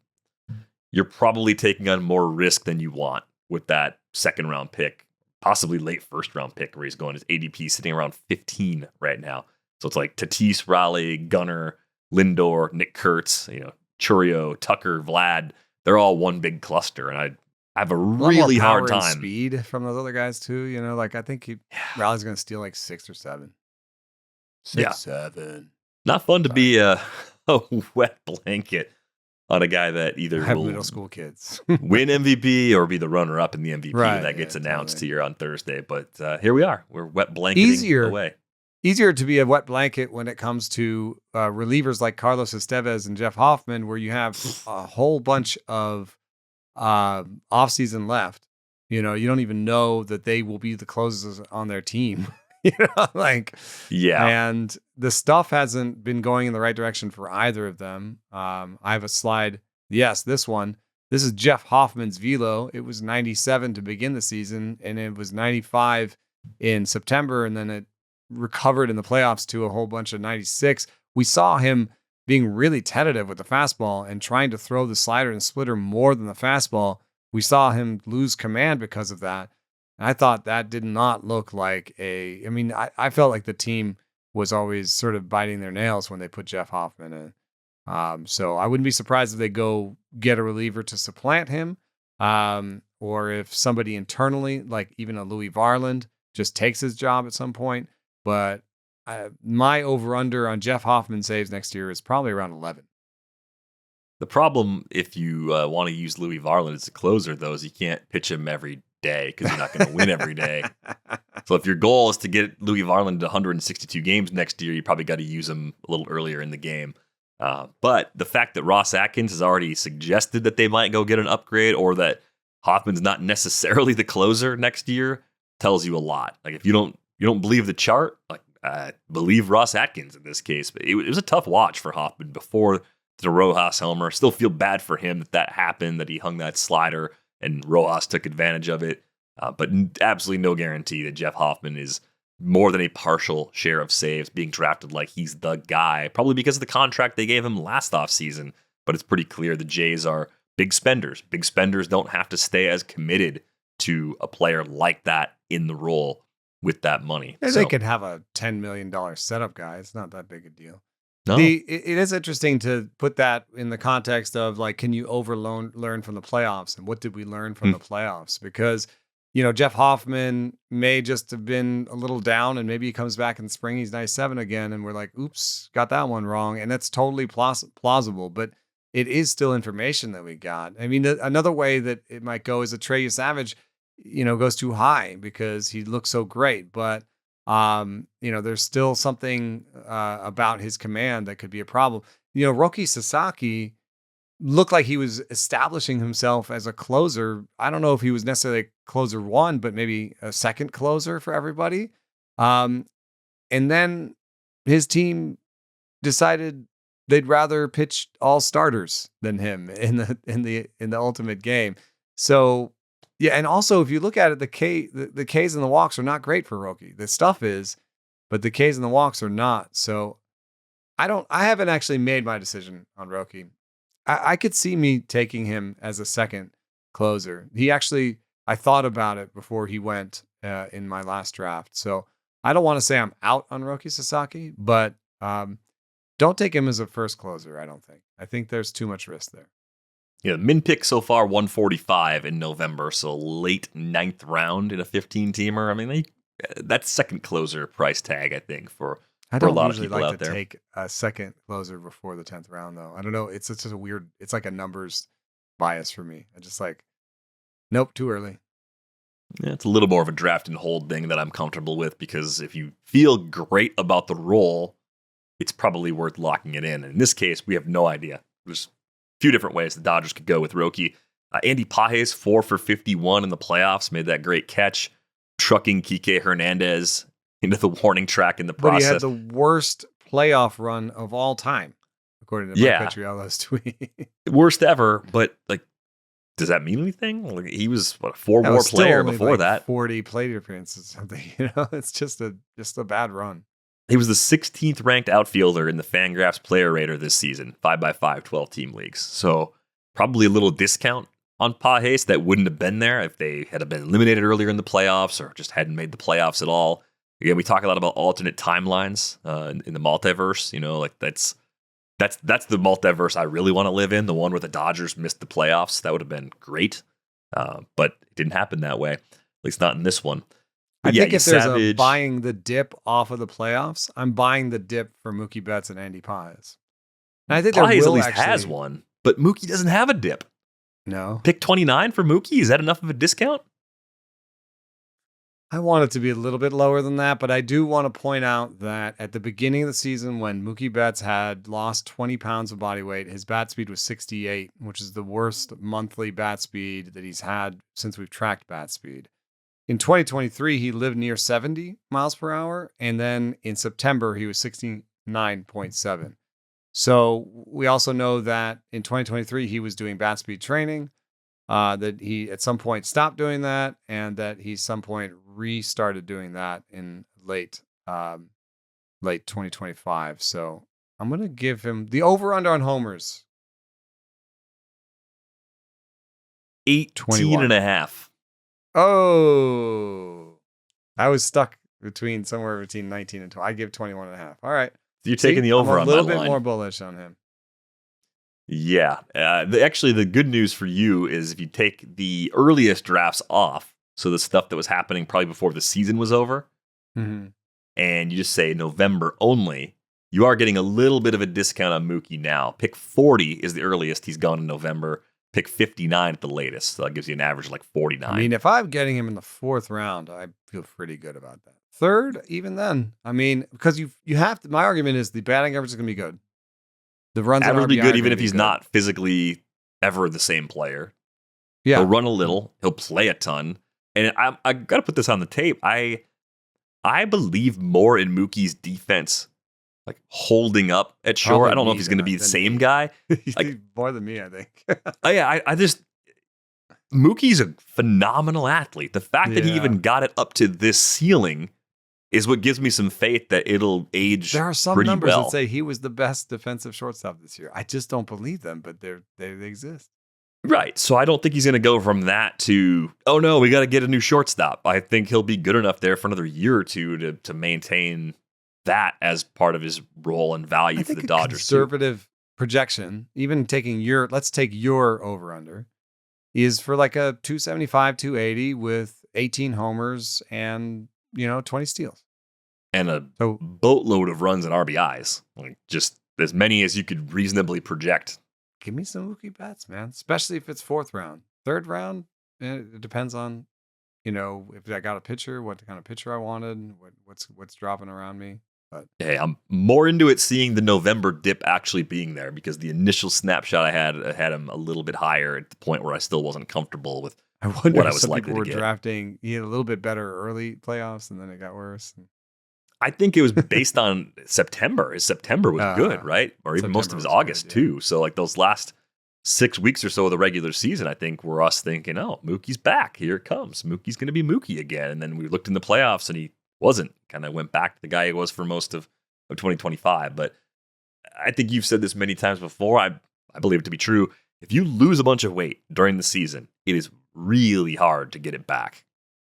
probably taking on more risk than you want with that second round pick, possibly late first round pick where he's going. His ADP sitting around 15 right now. So it's like Tatis, Raleigh, Gunnar, Lindor, Nick Kurtz, Churio, Tucker, Vlad. They're all one big cluster, and I have a really hard time. Speed from those other guys too. I think Raleigh's going to steal like 6 or 7. 7. Not fun to be a wet blanket on a guy that either have will middle school kids win MVP or be the runner-up in the MVP right, that gets announced totally. here on Thursday. But here we are. We're wet blanketing away. Easier to be a wet blanket when it comes to relievers like Carlos Estevez and Jeff Hoffman, where you have a whole bunch of offseason left. You don't even know that they will be the closers on their team. Yeah. And the stuff hasn't been going in the right direction for either of them. I have a slide. Yes, this one. This is Jeff Hoffman's velo. It was 97 to begin the season, and it was 95 in September, and then it recovered in the playoffs to a whole bunch of 96. We saw him being really tentative with the fastball and trying to throw the slider and splitter more than the fastball. We saw him lose command because of that. I thought that did not look like I felt like the team was always sort of biting their nails when they put Jeff Hoffman in. So I wouldn't be surprised if they go get a reliever to supplant him, or if somebody internally, like even a Louis Varland, just takes his job at some point. But my over-under on Jeff Hoffman saves next year is probably around 11. The problem, if you want to use Louis Varland as a closer, though, is you can't pitch him every day because you're not going to win every day. So if your goal is to get Louis Varland to 162 games next year, you probably got to use him a little earlier in the game. But the fact that Ross Atkins has already suggested that they might go get an upgrade, or that Hoffman's not necessarily the closer next year tells you a lot. Like if you don't believe the chart, like believe Ross Atkins in this case. But it was a tough watch for Hoffman before the Rojas homer. Still feel bad for him that happened, that he hung that slider and Rojas took advantage of it. But absolutely no guarantee that Jeff Hoffman is more than a partial share of saves being drafted like he's the guy, probably because of the contract they gave him last offseason. But it's pretty clear the Jays are big spenders. Big spenders don't have to stay as committed to a player like that in the role with that money. They could have a $10 million setup guy. It's not that big a deal. No. It is interesting to put that in the context of like, can you learn from the playoffs? And what did we learn from the playoffs? Because, Jeff Hoffman may just have been a little down and maybe he comes back in the spring. He's 97 again. And we're like, oops, got that one wrong. And that's totally plausible, but it is still information that we got. I mean, another way that it might go is a Trey Yesavage, goes too high because he looks so great. But, there's still something about his command that could be a problem. Roki Sasaki looked like he was establishing himself as a closer. I don't know if he was necessarily a closer one, but maybe a second closer for everybody. And then his team decided they'd rather pitch all starters than him in the ultimate game. So yeah, and also if you look at it, the Ks and the walks are not great for Roki. The stuff is, but the Ks and the walks are not. So I haven't actually made my decision on Roki. I could see me taking him as a second closer. I thought about it before he went in my last draft. So I don't want to say I'm out on Roki Sasaki, but don't take him as a first closer, I don't think. I think there's too much risk there. Yeah, min pick so far 145 in November, so late 9th round in a 15-teamer. I mean, that's second closer price tag, I think, for a lot of people out there. I don't usually like to take a second closer before the 10th round, though. I don't know. It's just a weird, it's like a numbers bias for me. I just like, nope, too early. Yeah, it's a little more of a draft and hold thing that I'm comfortable with because if you feel great about the role, it's probably worth locking it in. And in this case, we have no idea. There's a few different ways the Dodgers could go with Roki. Andy Pages, 4 for 51 in the playoffs, made that great catch, trucking Kike Hernandez into the warning track in the process. But he had the worst playoff run of all time, according to Mike Petriello's tweet. Worst ever, but like, does that mean anything? Like, he was a 4-WAR player before that. 40 plate appearances or something. It's just a bad run. He was the 16th ranked outfielder in the Fangraphs player rater this season, 5x5, 12-team leagues. So probably a little discount on Pages that wouldn't have been there if they had been eliminated earlier in the playoffs or just hadn't made the playoffs at all. Again, we talk a lot about alternate timelines in the multiverse. Like that's the multiverse I really want to live in. The one where the Dodgers missed the playoffs. That would have been great, but it didn't happen that way. At least not in this one. I think if there's a buying the dip off of the playoffs, I'm buying the dip for Mookie Betts and Andy Pages. And I think Pages at least has one, but Mookie doesn't have a dip. No. Pick 29 for Mookie. Is that enough of a discount? I want it to be a little bit lower than that, but I do want to point out that at the beginning of the season, when Mookie Betts had lost 20 pounds of body weight, his bat speed was 68, which is the worst monthly bat speed that he's had since we've tracked bat speed. In 2023, he lived near 70 miles per hour, and then in September, he was 69.7. So we also know that in 2023, he was doing bat speed training, that he at some point stopped doing that, and that he some point restarted doing that in late 2025. So I'm going to give him the over-under on homers. 18.5. Oh, I was stuck somewhere between 19 and 20. I give 21.5. All right. So you're taking the over on my line. I'm a little bit more bullish on him. Yeah. Actually, the good news for you is if you take the earliest drafts off, so the stuff that was happening probably before the season was over, and you just say November only, you are getting a little bit of a discount on Mookie now. Pick 40 is the earliest he's gone in November. Pick 59 at the latest. So that gives you an average of like 49. I mean, if I'm getting him in the 4th round, I feel pretty good about that. 3rd, even then. I mean, because you have to, my argument is the batting average is going to be good. The runs average will be good even if he's good. not physically ever the same player. Yeah. He'll run a little. He'll play a ton. And I got to put this on the tape. I believe more in Mookie's defense, like holding up at short. Probably I don't know if me he's going to be the same me. guy. He's Like, more than me, I think. I just Mookie's a phenomenal athlete. The fact that he even got it up to this ceiling is what gives me some faith that it'll age. There are some pretty numbers well. that say he was the best defensive shortstop this year. I just don't believe them, but they exist. Right. So I don't think he's going to go from that to, oh no, we got to get a new shortstop. I think he'll be good enough there for another year or two to maintain that as part of his role and value for the Dodgers. Conservative projection, even let's take your over under, is for like a 275, 280 with 18 homers and 20 steals. And a boatload of runs and RBIs. Like just as many as you could reasonably project. Give me some Mookie bats, man. Especially if it's 4th round. 3rd round, it depends on, if I got a pitcher, what kind of pitcher I wanted, what's dropping around me. But hey, I'm more into it seeing the November dip actually being there, because the initial snapshot I had him a little bit higher at the point where I still wasn't comfortable with what I was likely to get. Drafting. He had a little bit better early playoffs, and then it got worse. I think it was based on September. His September was good, right? Or even most of his August, too. So like those last 6 weeks or so of the regular season, I think were us thinking, oh, Mookie's back. Here it comes. Mookie's going to be Mookie again. And then we looked in the playoffs and he wasn't. Kind of went back to the guy he was for most of 2025. But I think you've said this many times before. I believe it to be true. If you lose a bunch of weight during the season, it is really hard to get it back.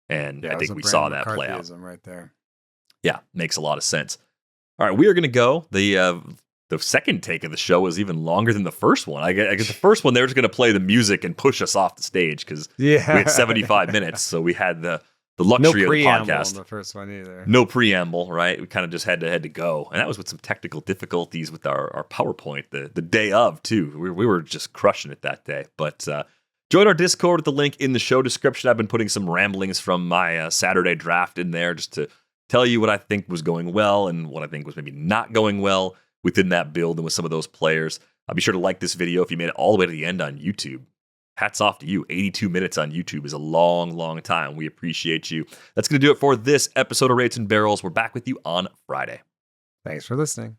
And I think we saw that play out. Right there. Yeah, makes a lot of sense. All right, we are going to go. The second take of the show was even longer than the first one. I guess the first one, they were just going to play the music and push us off the stage because we had 75 minutes. So we had the luxury of the podcast. No the first one either. No preamble, right? We kind of just had to go. And that was with some technical difficulties with our PowerPoint the day of, too. We were just crushing it that day. But join our Discord with the link in the show description. I've been putting some ramblings from my Saturday draft in there just to tell you what I think was going well and what I think was maybe not going well within that build and with some of those players. Be sure to like this video if you made it all the way to the end on YouTube. Hats off to you. 82 minutes on YouTube is a long, long time. We appreciate you. That's going to do it for this episode of Rates and Barrels. We're back with you on Friday. Thanks for listening.